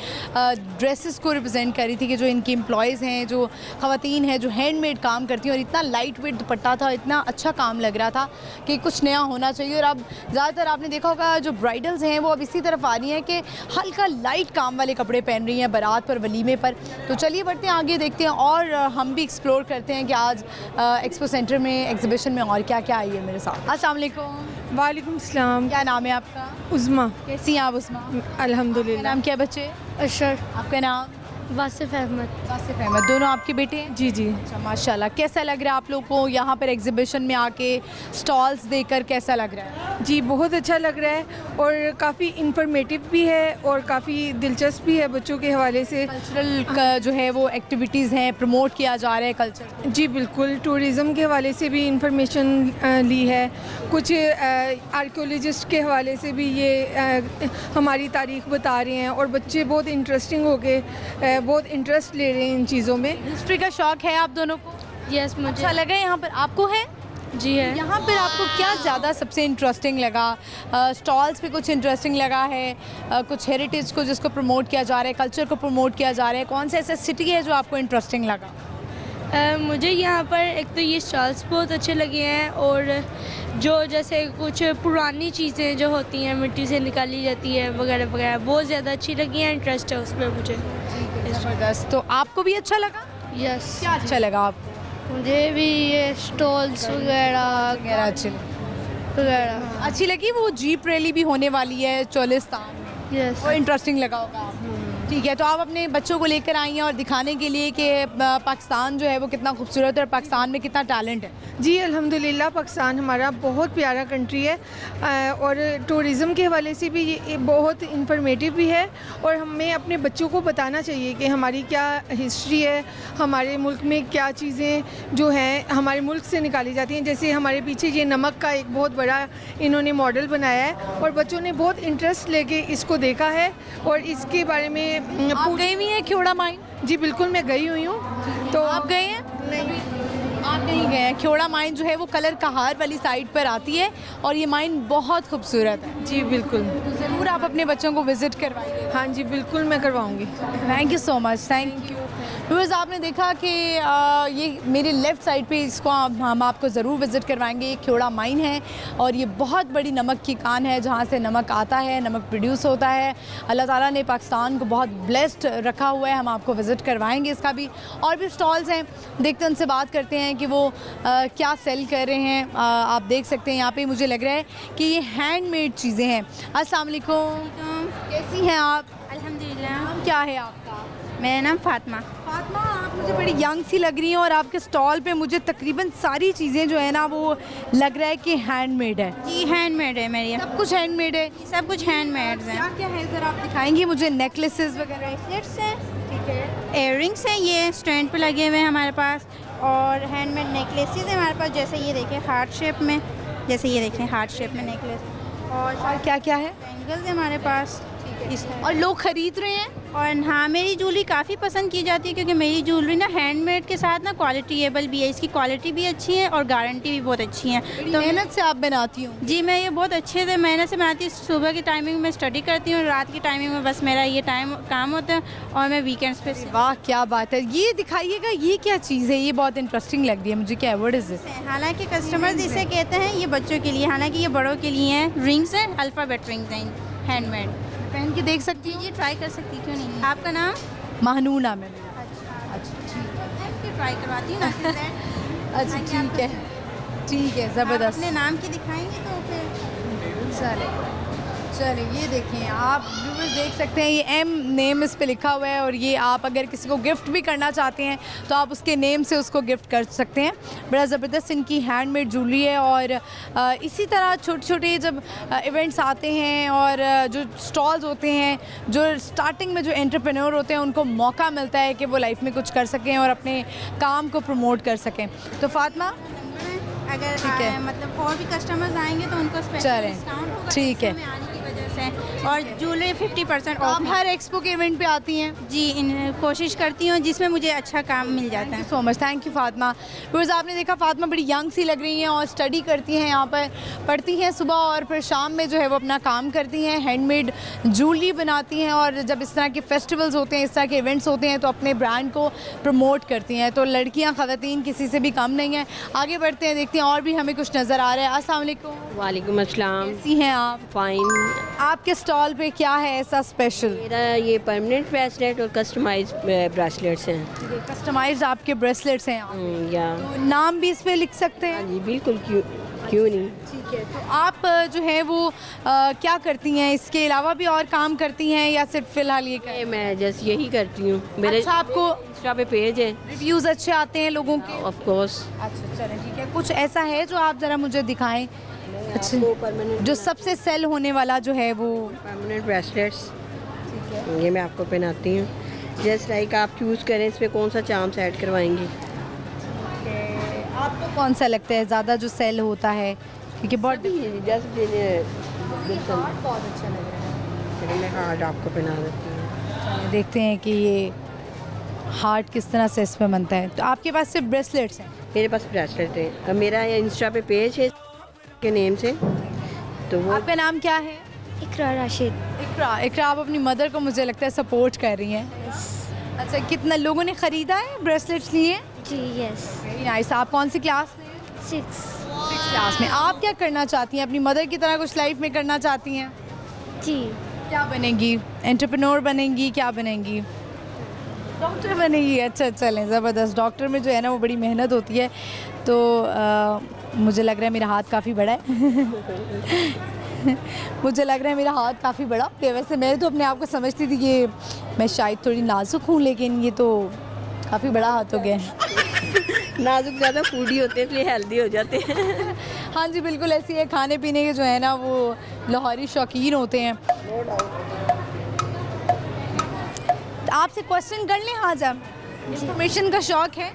ड्रेसेस को रिप्रेजेंट कर रही थी कि जो इनकी एम्प्लॉयज़ हैं, जो ख़वातीन हैं, जो हैंडमेड काम करती हैं। और इतना लाइट वेट दुपट्टा था, इतना अच्छा काम लग रहा था कि कुछ नया होना चाहिए। और अब ज़्यादातर आपने देखा होगा जो ब्राइडल्स हैं वो अब इसी तरफ आ रही हैं कि हल्का लाइट काम वाले कपड़े पहन रही हैं बारात पर, वलीमे पर। तो चलिए बढ़ते हैं आगे, देखते हैं और हम भी एक्सप्लोर करते हैं कि आज एक्सपो सेंटर में, एग्जीबिशन में और क्या क्या आई है मेरे साथ। अस्सलाम वालेकुम। वालेकुम सलाम। क्या नाम है आपका? उज़मा। कैसी हैं आप उस्मा? अल्हम्दुलिल्लाह। नाम क्या बच्चे? अशर। आपका नाम? वासिफ अहमद। वासिफ अहमद। दोनों आपके बेटे हैं? जी जी। अच्छा, माशाल्लाह। कैसा लग रहा है आप लोग को यहाँ पर एग्जीबिशन में आके, स्टॉल्स देखकर कैसा लग रहा है? जी बहुत अच्छा लग रहा है और काफ़ी इंफॉर्मेटिव भी है और काफ़ी दिलचस्प भी है बच्चों के हवाले से। कल्चरल जो है वो एक्टिविटीज़ हैं, प्रमोट किया जा रहा है कल्चर। जी बिल्कुल। टूरिज़म के हवाले से भी इंफॉर्मेशन ली है, कुछ आर्कियोलॉजिस्ट के हवाले से भी ये हमारी तारीख बता रहे हैं और बच्चे बहुत इंटरेस्टिंग हो के बहुत इंटरेस्ट ले रहे हैं इन चीज़ों में। हिस्ट्री का शौक़ है आप दोनों को? यस मुझे अच्छा लगा यहाँ पर, आपको है? जी है। यहाँ पर आपको क्या ज़्यादा सबसे इंटरेस्टिंग लगा? स्टॉल्स पे कुछ इंटरेस्टिंग लगा है? कुछ हेरिटेज को जिसको प्रमोट किया जा रहा है, कल्चर को प्रमोट किया जा रहा है, कौन सा ऐसा सिटी है जो आपको इंटरेस्टिंग लगा? मुझे यहाँ पर एक तो ये स्टॉल्स बहुत अच्छे लगे हैं, और जो जैसे कुछ पुरानी चीज़ें जो होती हैं मिट्टी से निकाली जाती है वगैरह वगैरह, बहुत ज़्यादा अच्छी लगी हैं। इंटरेस्ट है उसमें मुझे। ज़बरदस्त। तो आपको भी अच्छा लगा? यस। क्या अच्छा लगा आपको? मुझे भी ये स्टॉल्स वगैरह वगैरह अच्छी लगी। वो जीप रैली भी होने वाली है चोलिस्तान में, यस। वो इंटरेस्टिंग लगा होगा आपको। ठीक है, तो आप अपने बच्चों को लेकर आई हैं और दिखाने के लिए कि पाकिस्तान जो है वो कितना खूबसूरत है और पाकिस्तान में कितना टैलेंट है। जी अल्हम्दुलिल्लाह, पाकिस्तान हमारा बहुत प्यारा कंट्री है, और टूरिज़म के हवाले से भी ये बहुत इंफॉर्मेटिव भी है, और हमें अपने बच्चों को बताना चाहिए कि हमारी क्या हिस्ट्री है, हमारे मुल्क में क्या चीज़ें जो हैं हमारे मुल्क से निकाली जाती हैं। जैसे हमारे पीछे ये नमक का एक बहुत बड़ा इन्होंने मॉडल बनाया है, और बच्चों ने बहुत इंटरेस्ट लेके इसको देखा है, और इसके बारे में आप गई हुई हैं ख्योड़ा माइन? जी बिल्कुल, मैं गई हुई हूँ। तो आप गए हैं? नहीं, आप नहीं गए हैं। ख्योड़ा माइन जो है वो कलर कहार वाली साइड पर आती है, और ये माइन बहुत खूबसूरत है। जी बिल्कुल, तो ज़रूर आप अपने बच्चों को विज़िट करवाइए। हाँ जी बिल्कुल, मैं करवाऊँगी। Thank you so much, thank you. Viewers, आपने देखा कि ये मेरे लेफ़्ट साइड पे इसको हम आपको ज़रूर विज़िट करवाएंगे। ये ख्योड़ा माइन है, और ये बहुत बड़ी नमक की कान है जहाँ से नमक आता है, नमक प्रोड्यूस होता है। अल्लाह ताला ने पाकिस्तान को बहुत ब्लेस्ड रखा हुआ है। हम आपको विज़िट करवाएंगे इसका भी। और भी स्टॉल्स हैं, देखते हैं, उनसे बात करते हैं कि वो क्या सेल कर रहे हैं। आप देख सकते हैं यहाँ पे मुझे लग रहा है कि ये हैंडमेड चीज़ें हैं। अस्सलाम वालेकुम, कैसी हैं आप? अल्हम्दुलिल्लाह। नाम क्या है आपका? मेरा नाम फातिमा। फातिमा, आप मुझे बड़ी यंग सी लग रही हैं, और आपके स्टॉल पे मुझे तकरीबन सारी चीज़ें जो है ना वो लग रहा है कि हैंडमेड है। जी हैंडमेड है मेरी, सब कुछ हैंडमेड है? सब कुछ हैंडमेड है। क्या क्या है ज़रा आप दिखाएंगी मुझे? नेकलेसेस वगैरह? ब्रेसलेट्स हैं, ठीक है। इयररिंग्स हैं, ये स्टैंड पे लगे हुए हैं हमारे पास, और हैंडमेड नेकलेसेस हैं हमारे पास। जैसे ये देखें हार्ट शेप में, जैसे ये देखें हार्ट शेप में नेकलेस, और क्या क्या है? बैंगल्स हैं हमारे पास। और लोग ख़रीद रहे हैं? और हाँ, मेरी ज्वेलरी काफ़ी पसंद की जाती है, क्योंकि मेरी ज्वेलरी ना हैंडमेड के साथ ना क्वालिटीएबल भी है। इसकी क्वालिटी भी अच्छी है और गारंटी भी बहुत अच्छी है। तो मेहनत से आप बनाती हूँ? जी, मैं ये बहुत अच्छे से मेहनत से बनाती हूँ। सुबह की टाइमिंग में स्टडी करती हूँ, रात की टाइमिंग में बस मेरा ये टाइम काम होता है, और मैं वीकेंड्स पे। वाह क्या बात है। ये दिखाइएगा, ये क्या चीज़ है? ये बहुत इंटरेस्टिंग लग रही है मुझे। क्या वर्ड इज़ दिस? हालांकि कस्टमर्स इसे कहते हैं ये बच्चों के लिए, हालांकि ये बड़ों के लिए हैं। रिंग्स हैं, अल्फ़ाबेट रिंग्स हैं, हैंडमेड। पहन के देख सकती जी, ट्राई कर सकती, क्यों नहीं। आपका नाम? महनूना में। ट्राई करवाती हूँ ना। अच्छा ठीक है, ठीक है, ज़बरदस्त। अपने नाम की दिखाएंगे तो फिर चले चले, ये देखें आप व्यूअर्स देख सकते हैं, ये एम नेम इस पे लिखा हुआ है, और ये आप अगर किसी को गिफ्ट भी करना चाहते हैं तो आप उसके नेम से उसको गिफ्ट कर सकते हैं। बड़ा ज़बरदस्त इनकी हैंडमेड ज्वेलरी है। और इसी तरह छोटे छोटे जब इवेंट्स आते हैं और जो स्टॉल्स होते हैं, जो स्टार्टिंग में जो एंटरप्रेन्योर होते हैं उनको मौका मिलता है कि वो लाइफ में कुछ कर सकें और अपने काम को प्रमोट कर सकें। तो फातिमा, अगर ठीक है, मतलब और भी कस्टमर्स आएंगे तो उनको स्पेशल चलें, डिस्काउंट होगा ठीक है। इसमें आने की वजह से, और ज्वेलरी 50% आप ऑफ। हर एक्सपो के इवेंट पे आती हैं? जी, कोशिश करती हूँ जिसमें मुझे अच्छा काम मिल जाता है। सो much, thank you Fatima. Because आपने देखा फातिमा बड़ी यंग सी लग रही हैं और स्टडी करती हैं, यहाँ पर पढ़ती हैं सुबह, और फिर शाम में जो है वो अपना काम करती हैं, हैंडमेड ज्वेलरी बनाती हैं, और जब इस तरह के फेस्टिवल्स होते हैं, इस तरह के इवेंट्स होते हैं तो अपने ब्रांड को प्रमोट करती हैं। तो लड़कियाँ ख़वातीन किसी से भी कम नहीं हैं। आगे बढ़ते हैं, देखते हैं और भी हमें कुछ नज़र आ रहा है। अस्सलाम वालेकुम। वालेकुम अस्सलाम। कैसी हैं आप? फाइन। आपके स्टॉल पे क्या है ऐसा स्पेशल? मेरा ये परमानेंट ब्रेसलेट और कस्टमाइज ब्रेसलेट्स हैं। कस्टमाइज्ड आपके ब्रेसलेट्स हैं आप? या तो नाम भी इस पे लिख सकते हैं? जी बिल्कुल, क्यों नहीं। ठीक है, तो आप जो है वो क्या करती हैं? इसके अलावा भी और काम करती हैं या सिर्फ फ़िलहाल ये कर? मैं जस्ट यही करती हूँ। मेरे अच्छा, आपको इंस्टा पे पेज है, रिव्यूज़ अच्छे आते हैं लोगों के? Of course. अच्छा चलें, ठीक है। कुछ ऐसा है जो आप ज़रा मुझे दिखाएं? अच्छा, जो सबसे सेल होने वाला जो है वो? परमानेंट ब्रेसलेट्स, ये मैं आपको पहनाती हूँ। जस्ट लाइक आप चूज़ करें इस पर कौन सा चार्म्स ऐड करवाएंगी। आपको कौन सा लगता है ज़्यादा जो सेल होता है? क्योंकि बहुत जस्ट बहुत अच्छा लग रहा है। मैं हार्ड आपको पहना देती हूँ। देखते हैं कि ये हार्ट किस तरह से इसमें बनता है। तो आपके पास सिर्फ ब्रेसलेट्स हैं? मेरे पास ब्रेसलेट है। अब मेरा इंस्टा पे पेज है के नेम से, तो वो आपका नाम क्या है? इकरा राशिद। इकरा आप अपनी मदर को मुझे लगता है सपोर्ट कर रही हैं। अच्छा, कितना लोगों ने ख़रीदा है, ब्रेसलेट्स लिए? जी यस। Very nice. आप कौन सी क्लास में? 6 क्लास में। आप क्या करना चाहती हैं? अपनी मदर की तरह कुछ लाइफ में करना चाहती हैं? जी। क्या बनेंगी? एंटरप्रेन्योर बनेंगी? क्या बनेंगी? डॉक्टर बनेगी। अच्छा, चलें, ज़बरदस्त। डॉक्टर में जो है ना वो बड़ी मेहनत होती है, तो मुझे लग रहा है मेरा हाथ काफ़ी बड़ा है। मुझे लग रहा है मेरा हाथ काफ़ी बड़ा है। वैसे मैं तो अपने आप को समझती थी कि मैं शायद थोड़ी नाजुक हूँ, लेकिन ये तो काफ़ी बड़ा हाथ हो गया है। नाजुक ज़्यादा फूडी होते हैं इसलिए हेल्दी हो जाते हैं। हाँ जी, बिल्कुल ऐसी है। खाने पीने के जो है ना वो लाहौरी शौकीन होते हैं। आपसे क्वेश्चन कर लें आज? आप इंफॉर्मेशन का शौक़ है?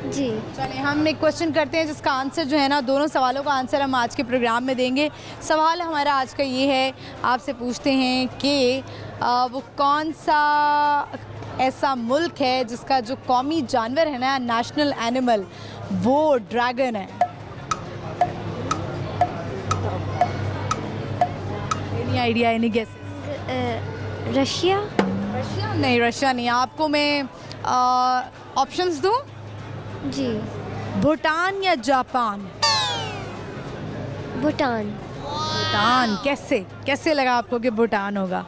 जी। चलिए हम एक क्वेश्चन करते हैं जिसका आंसर जो है ना, दोनों सवालों का आंसर हम आज के प्रोग्राम में देंगे। सवाल हमारा आज का ये है, आपसे पूछते हैं कि वो कौन सा ऐसा मुल्क है जिसका जो कौमी जानवर है ना, नेशनल एनिमल, वो ड्रैगन है? Any idea, any guess? Russia. Russia नहीं, रशिया नहीं। आपको मैं ऑप्शंस दूं? जी। भूटान या जापान? भूटान। भूटान। कैसे लगा आपको कि भूटान होगा?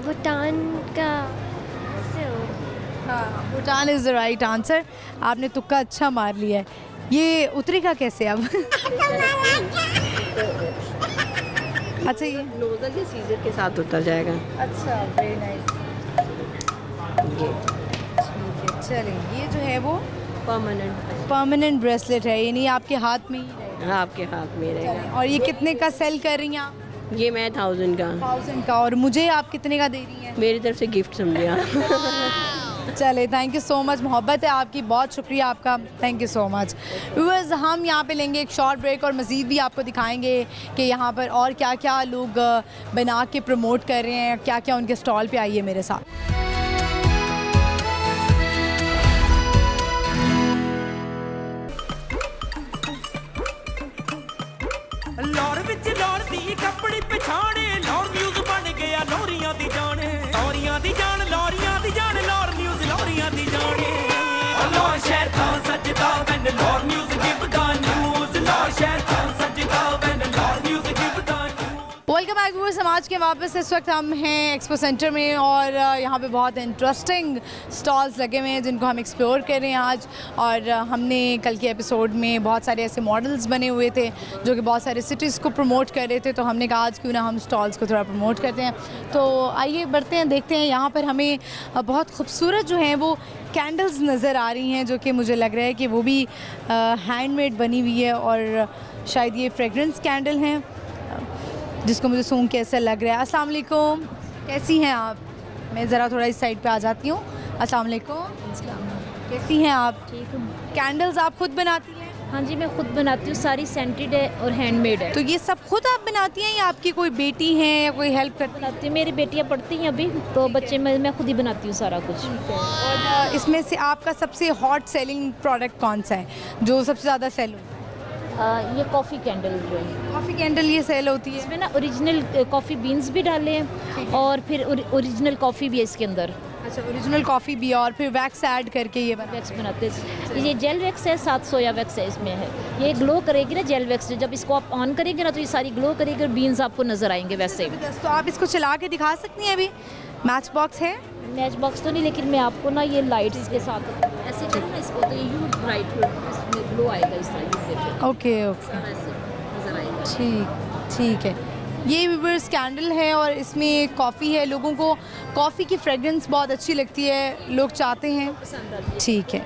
भूटान का हाँ, Bhutan is the right answer. आपने तुक्का अच्छा मार लिया है। ये उतरेगा कैसे अब? अच्छा, ये नोजल या सीजर के साथ उतर जाएगा। अच्छा, वेरी नाइस। ठीक है, चलिए ये जो है वो परमानेंट ब्रेसलेट है, यानी आपके हाथ में ही रहेगा? हाँ, आपके हाथ में रहेगा। और ये कितने का सेल कर रही हैं आप? ये मैं 1000 का। 1000 का। और मुझे आप कितने का दे रही हैं? मेरी तरफ से गिफ्ट समझे आप। चले, थैंक यू सो मच। मोहब्बत है आपकी, बहुत शुक्रिया आपका, thank you so much. Viewers, हम यहाँ पे लेंगे एक शॉर्ट ब्रेक और मज़ीद भी आपको दिखाएंगे कि यहाँ पर और क्या क्या लोग बना के प्रमोट कर रहे हैं, क्या क्या उनके स्टॉल पे। आइए मेरे साथ। लाहौर विच लाहौर दी कपड़ी पछाणे, लाहौर न्यूज़ बन गया लाहौरियां दी जाने, लाहौरियां दी जान, लाहौरियां दी जान, लाहौर न्यूज़ लाहौरियां दी जाने। लाहौर शहर था सजदा when Lahore news give the news, Lahore शहर था सजदा when Lahore news give the news. Welcome back viewers, समाज के वापस। इस वक्त हम हैं एक्सपो सेंटर में और यहाँ पे बहुत इंटरेस्टिंग स्टॉल्स लगे हुए हैं जिनको हम एक्सप्लोर कर रहे हैं आज। और हमने कल के एपिसोड में बहुत सारे ऐसे मॉडल्स बने हुए थे जो कि बहुत सारे सिटीज़ को प्रमोट कर रहे थे, तो हमने कहा आज क्यों ना हम स्टॉल्स को थोड़ा प्रमोट करते हैं। तो आइए बढ़ते हैं, देखते हैं। यहाँ पर हमें बहुत खूबसूरत जो हैं वो कैंडल्स नज़र आ रही हैं, जो कि मुझे लग रहा है कि वो भी हैंडमेड बनी हुई है और शायद ये फ्रेगरेंस कैंडल हैं, जिसको मुझे सूंघ के ऐसा लग रहा है। अस्सलाम वालेकुम, कैसी हैं आप? मैं ज़रा थोड़ा इस साइड पे आ जाती हूँ। अस्सलाम वालेकुम, कैसी हैं आप? ठीक हूँ। कैंडल्स आप खुद बनाती हैं? हाँ जी, मैं खुद बनाती हूँ, सारी सेंटेड है और हैंडमेड है। तो ये सब खुद आप बनाती हैं या आपकी कोई बेटी है या कोई हेल्प करती है? बनाती हूँ, मेरी बेटियाँ पढ़ती हैं अभी, तो बच्चे मैं खुद ही बनाती हूँ सारा कुछ। और इसमें से आपका सबसे हॉट सेलिंग प्रोडक्ट कौन सा है जो सबसे ज़्यादा सेल हो? ये कॉफ़ी कैंडल जो है, कॉफ़ी कैंडल ये सेल होती है। इसमें ना ओरिजिनल कॉफ़ी बीन्स भी डाले हैं और फिर ओरिजिनल कॉफ़ी भी है इसके अंदर। अच्छा, ओरिजिनल कॉफ़ी भी और फिर वैक्स ऐड करके ये वैक्स बनाते हैं। ये जेल वैक्स है, 7 सोया वैक्स है इसमें है। ये ग्लो करेगी ना जेल वैक्स, जब इसको आप ऑन करेंगे ना तो ये सारी ग्लो करेगी और बीन्स आपको नज़र आएंगे वैसे ही। तो आप इसको चला के दिखा सकती हैं? अभी मैच बॉक्स है? मैच बॉक्स तो नहीं, लेकिन मैं आपको ना ये लाइट्स के साथ ऐसे करूँ ना इसको, तो ये ब्राइट ग्लो आएगा इस साइड। ओके ओके, ठीक है। ये व्यूअर्स कैंडल है और इसमें कॉफ़ी है। लोगों को कॉफ़ी की फ्रेगरेंस बहुत अच्छी लगती है, लोग चाहते हैं। ठीक है,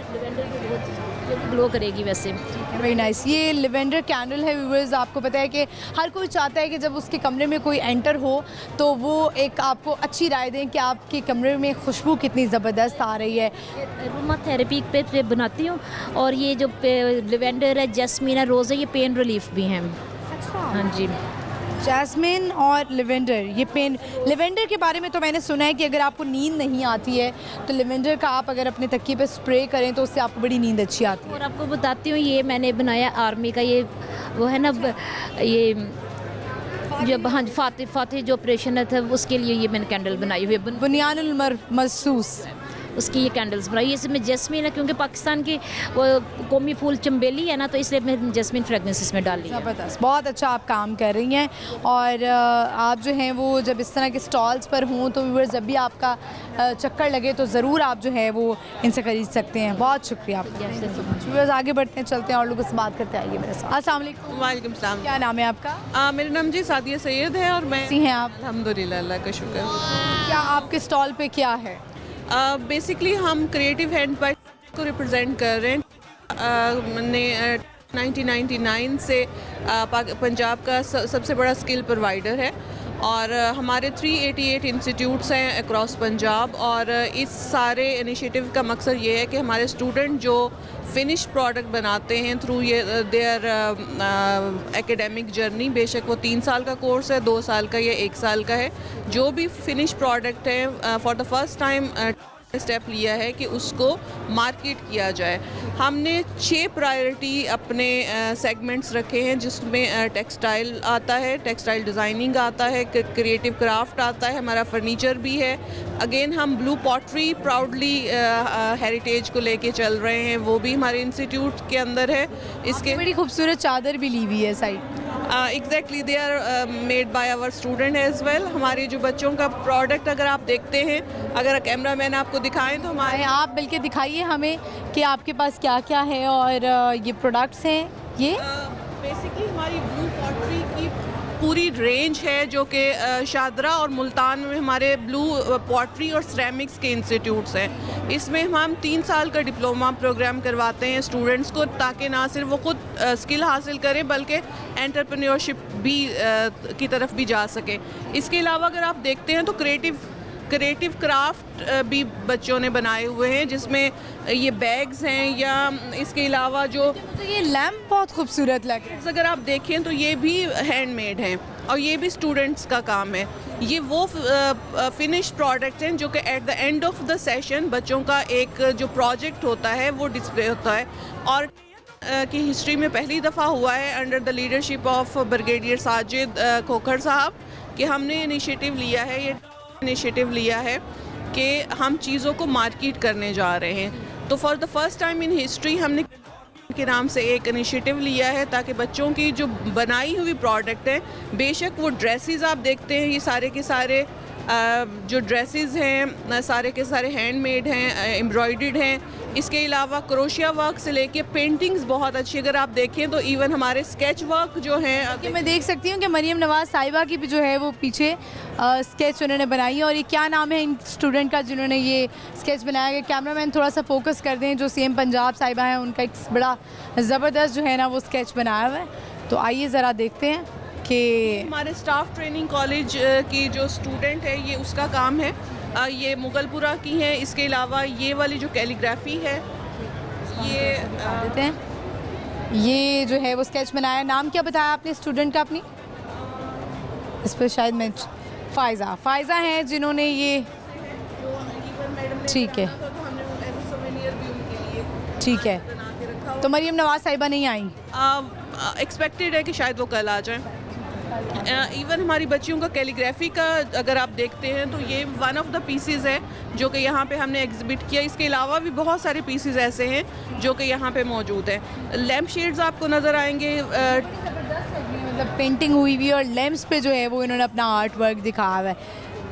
ग्लो करेगी वैसे। Very nice. ये लिवेंडर कैंडल है व्यूअर्स। आपको पता है कि हर कोई चाहता है कि जब उसके कमरे में कोई एंटर हो तो वो एक आपको अच्छी राय दें कि आपके कमरे में खुशबू कितनी ज़बरदस्त आ रही है। अरोमा थेरेपी पे बनाती हूँ और ये जो लिवेंडर है, जैस्मीन है, रोज़ है, ये पेन रिलीफ भी हैं। अच्छा, हाँ जी। जैस्मिन और लिवेंडर, ये पेन लिवेंडर के बारे में तो मैंने सुना है कि अगर आपको नींद नहीं आती है तो लिवेंडर का आप अगर अपने तकिए पे स्प्रे करें तो उससे आपको बड़ी नींद अच्छी आती है। और आपको बताती हूँ, ये मैंने बनाया आर्मी का, ये वो है ना, ये जब हाँ फातिह जो ऑपरेशन था उसके लिए ये मैंने कैंडल बनाई हुई है, बुनियानुल महसूस उसकी ये कैंडल्स बनाई। इसमें जैस्मिन है, क्योंकि पाकिस्तान की वो कौमी फूल चंबेली है ना, तो इसलिए मैं जैस्मिन फ्रेगनेंस इसमें डाल ली है। ज़बरदस्त, बहुत अच्छा आप काम कर रही हैं। और आप जो हैं वो जब इस तरह के स्टॉल्स पर हों तो व्यूअर्स जब भी आपका चक्कर लगे तो ज़रूर आप जो है वो इनसे ख़रीद सकते हैं। बहुत शुक्रिया आपका। व्यूअर्स आगे बढ़ते हैं, चलते हैं और लोगों से बात करते आइए मेरे साथ। अस्सलाम वालेकुम। वालेकुम सलाम। क्या नाम है आपका? मेरा नाम जी सादिया सैयद है और मैं हैं आप? अल्हम्दुलिल्लाह, अल्लाह का शुक्र। क्या आपके स्टॉल पे क्या है? बेसिकली हम क्रिएटिव हैंड बाय को रिप्रेजेंट कर रहे हैं। मैंने 1999 से पंजाब का सबसे बड़ा स्किल प्रोवाइडर है और हमारे 388 इंस्टीट्यूट्स हैं अक्रॉस पंजाब। और इस सारे इनिशिएटिव का मकसद ये है कि हमारे स्टूडेंट जो फिनिश प्रोडक्ट बनाते हैं थ्रू ये देयर एकेडमिक जर्नी, बेशक वो 3 साल का कोर्स है, 2 साल का या 1 साल का है, जो भी फिनिश प्रोडक्ट है for the first time step लिया है कि उसको मार्केट किया जाए। हमने 6 प्रायोरिटी अपने सेगमेंट्स रखे हैं, जिसमें टेक्सटाइल आता है, टेक्सटाइल डिज़ाइनिंग आता है, क्रिएटिव क्राफ्ट आता है, हमारा फर्नीचर भी है। अगेन हम ब्लू पॉटरी प्राउडली हेरिटेज को लेके चल रहे हैं, वो भी हमारे इंस्टीट्यूट के अंदर है। इसके बड़ी खूबसूरत चादर भी ली हुई है side. Exactly, they are made by our student as well. हमारे जो बच्चों का प्रोडक्ट अगर आप देखते हैं, अगर कैमरा मैन आपको दिखाएं तो हमारे आप बल्कि दिखाइए हमें कि आपके पास क्या क्या है और ये प्रोडक्ट्स हैं। ये बेसिकली हमारी ब्लू पॉटरी की पूरी रेंज है, जो कि शादरा और मुल्तान में हमारे ब्लू पॉटरी और सिरेमिक्स के इंस्टीट्यूट्स हैं। इसमें हम 3 साल का डिप्लोमा प्रोग्राम करवाते हैं स्टूडेंट्स को, ताकि ना सिर्फ वो खुद स्किल हासिल करें बल्कि एंटरप्रेन्योरशिप भी की तरफ भी जा सके। इसके अलावा अगर आप देखते हैं तो क्रिएटिव क्राफ्ट भी बच्चों ने बनाए हुए हैं, जिसमें ये बैग्स हैं, या इसके अलावा जो तो ये लैम्प बहुत खूबसूरत लग रहा है। अगर आप देखें तो ये भी हैंडमेड हैं और ये भी स्टूडेंट्स का काम है। ये वो फिनिश प्रोडक्ट्स हैं जो कि at the end of the session बच्चों का एक जो प्रोजेक्ट होता है वो डिस्प्ले होता है। और की हिस्ट्री में पहली दफ़ा हुआ है under the leadership of brigadier Sajid Khokhar साहब कि हमने इनिशिएटिव लिया है कि हम चीज़ों को मार्केट करने जा रहे हैं। तो for the first time in history हमने के नाम से एक इनिशिएटिव लिया है, ताकि बच्चों की जो बनाई हुई प्रोडक्ट है, बेशक वो ड्रेसेस आप देखते हैं, ये सारे के सारे जो ड्रेसेस हैं सारे के सारे हैंडमेड हैं, एम्ब्रॉयडर्ड हैं। इसके अलावा क्रोशिया वर्क से लेके पेंटिंग्स बहुत अच्छी, अगर आप देखें तो इवन हमारे स्केच वर्क जो हैं कि मैं देख सकती हूँ कि मरियम नवाज़ साहिबा की भी जो है वो पीछे स्केच उन्होंने बनाई है। और ये क्या नाम है इन स्टूडेंट का जिन्होंने ये स्केच बनाया है? कैमरामैन थोड़ा सा फोकस कर दें, जो CM पंजाब साहिबा हैं उनका एक बड़ा ज़बरदस्त जो है ना वो स्केच बनाया हुआ है। तो आइए ज़रा देखते हैं कि हमारे स्टाफ ट्रेनिंग कॉलेज की जो स्टूडेंट है ये उसका काम है। ये मुगलपुरा की है। इसके अलावा ये वाली जो कैलीग्राफी है ये देते हैं, ये जो है वो स्केच बनाया। नाम क्या बताया आपने स्टूडेंट का अपनी? इस पर शायद मैं फ़ायज़ा हैं जिन्होंने ये, ठीक है ठीक है। तो मरियम नवाज़ साहिबा नहीं आई? एक्सपेक्टेड है कि शायद वो कल आ जाए। इवन हमारी बच्चियों का कैलीग्राफी का अगर आप देखते हैं तो ये वन ऑफ द पीसेस है जो कि यहाँ पे हमने एग्जिबिट किया। इसके अलावा भी बहुत सारे पीसेस ऐसे हैं जो कि यहाँ पे मौजूद हैं। लैम्प शेड्स आपको नज़र आएंगे, मतलब पेंटिंग हुई हुई और लैम्प्स पे जो है वो इन्होंने अपना आर्ट वर्क दिखाया हुआ है।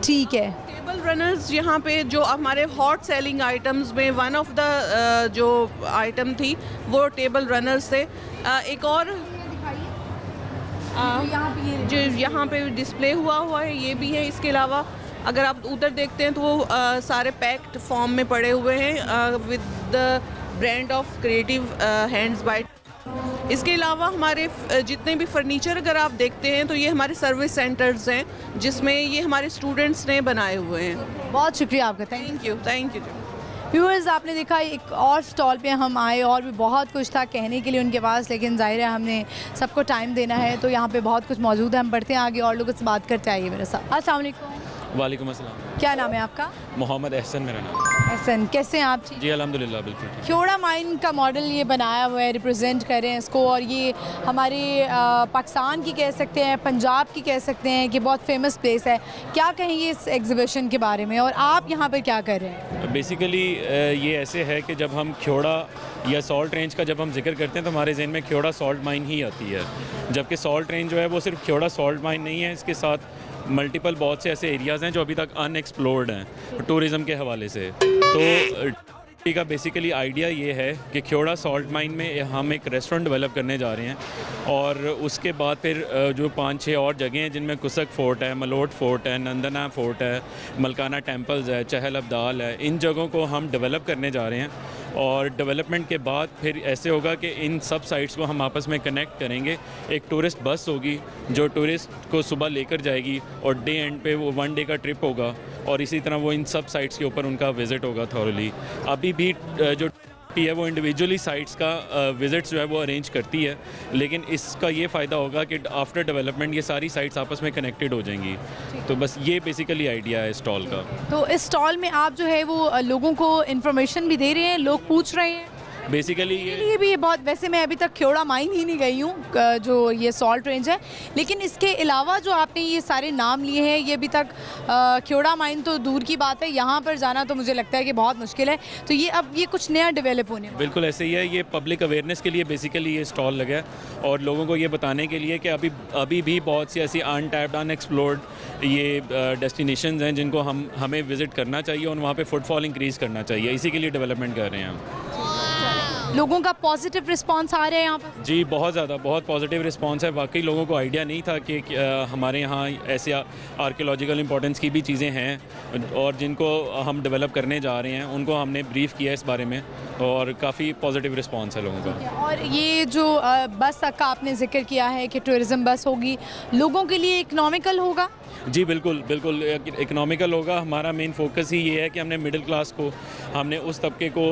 ठीक है। टेबल रनर्स यहाँ पे जो हमारे हॉट सेलिंग आइटम्स में वन ऑफ द जो आइटम थी वो टेबल रनर्स थे। एक और जो यहाँ पे डिस्प्ले हुआ है ये भी है। इसके अलावा अगर आप उधर देखते हैं तो वो सारे पैक्ड फॉर्म में पड़े हुए हैं with the brand of creative hands bye. इसके अलावा हमारे जितने भी फर्नीचर अगर आप देखते हैं तो ये हमारे सर्विस सेंटर्स हैं जिसमें ये हमारे स्टूडेंट्स ने बनाए हुए हैं। बहुत शुक्रिया आपका, थैंक यू। व्यूअर्स, आपने देखा एक और स्टॉल पे हम आए और भी बहुत कुछ था कहने के लिए उनके पास, लेकिन जाहिर है हमने सबको टाइम देना है, तो यहाँ पे बहुत कुछ मौजूद है। हम बढ़ते हैं आगे और लोगों से बात करते आइए मेरे साथ। अस्सलाम वालेकुम। वालेकुम अस्सलाम। क्या नाम है आपका? मोहम्मद एहसन मेरा नाम। एहसन, कैसे हैं आप? ठीक। जी अल्हम्दुलिल्लाह, बिल्कुल ठीक। ख्योड़ा माइन का मॉडल ये बनाया हुआ है, रिप्रेजेंट कर रहे हैं इसको, और ये हमारे पाकिस्तान की कह सकते हैं, पंजाब की कह सकते हैं कि बहुत फेमस प्लेस है। क्या कहेंगे इस एग्जीबिशन के बारे में और आप यहाँ पर क्या कर रहे हैं? बेसिकली ये ऐसे है कि जब हम ख्योड़ा या सॉल्ट रेंज का जब हम जिक्र करते हैं तो हमारे जहन में ख्योड़ा सॉल्ट माइन ही आती है, जबकि सॉल्ट रेंज जो है वो सिर्फ ख्योड़ा सॉल्ट माइन नहीं है, इसके साथ मल्टीपल बहुत से ऐसे एरियाज़ हैं जो अभी तक अनएक्सप्लोर्ड हैं टूरिज़म के हवाले से। तो का बेसिकली आइडिया ये है कि ख्योड़ा सॉल्ट माइन में हम एक रेस्टोरेंट डेवलप करने जा रहे हैं, और उसके बाद फिर जो 5-6 और जगह हैं जिनमें कुसक फ़ोर्ट है, मलोट फ़ोर्ट है, नंदना फ़ोर्ट है, मलकाना टेम्पल्स है, चहल अब्दाल है, इन जगहों को हम डेवलप करने जा रहे हैं। और डेवलपमेंट के बाद फिर ऐसे होगा कि इन सब साइट्स को हम आपस में कनेक्ट करेंगे। एक टूरिस्ट बस होगी जो टूरिस्ट को सुबह लेकर जाएगी और डे एंड पे वो 1 डे का ट्रिप होगा, और इसी तरह वो इन सब साइट्स के ऊपर उनका विज़िट होगा थॉरली। अभी भी जो है वो इंडिविजुअली साइट्स का विज़िट्स जो है वो अरेंज करती है, लेकिन इसका ये फ़ायदा होगा कि आफ्टर डेवलपमेंट ये सारी साइट्स आपस में कनेक्टेड हो जाएंगी। तो बस ये बेसिकली आइडिया है स्टॉल का। तो इस स्टॉल में आप जो है वो लोगों को इन्फॉर्मेशन भी दे रहे हैं, लोग पूछ रहे हैं बेसिकली ये भी बहुत। वैसे मैं अभी तक ख्योड़ा माइन ही नहीं गई हूँ जो ये सॉल्ट रेंज है, लेकिन इसके अलावा जो आपने ये सारे नाम लिए हैं, ये अभी तक ख्योड़ा माइन तो दूर की बात है, यहाँ पर जाना तो मुझे लगता है कि बहुत मुश्किल है। तो ये अब ये कुछ नया डेवलप होने वाला है। बिल्कुल ऐसे ही है, ये पब्लिक अवेयरनेस के लिए बेसिकली ये स्टॉल लगा है, और लोगों को ये बताने के लिए कि अभी भी बहुत सी ऐसी अनटैप्ड अनएक्सप्लोर्ड ये डेस्टिनेशंस हैं जिनको हमें विज़िट करना चाहिए और वहाँ पे फुटफॉल इंक्रीज़ करना चाहिए। इसी के लिए डेवलपमेंट कर रहे हैं हम। लोगों का पॉजिटिव रिस्पांस आ रहा है यहाँ पर? जी बहुत ज़्यादा, बहुत पॉजिटिव रिस्पांस है। वाकई लोगों को आइडिया नहीं था कि हमारे यहाँ ऐसे आर्कियोलॉजिकल इंपॉर्टेंस की भी चीज़ें हैं, और जिनको हम डेवलप करने जा रहे हैं उनको हमने ब्रीफ़ किया इस बारे में, और काफ़ी पॉजिटिव रिस्पांस है लोगों का। और ये जो बस का आपने जिक्र किया है कि टूरिज़म बस होगी, लोगों के लिए इकनॉमिकल होगा? जी बिल्कुल बिल्कुल इकनॉमिकल होगा। हमारा मेन फोकस ही ये है कि हमने मिडिल क्लास को, हमने उस तबके को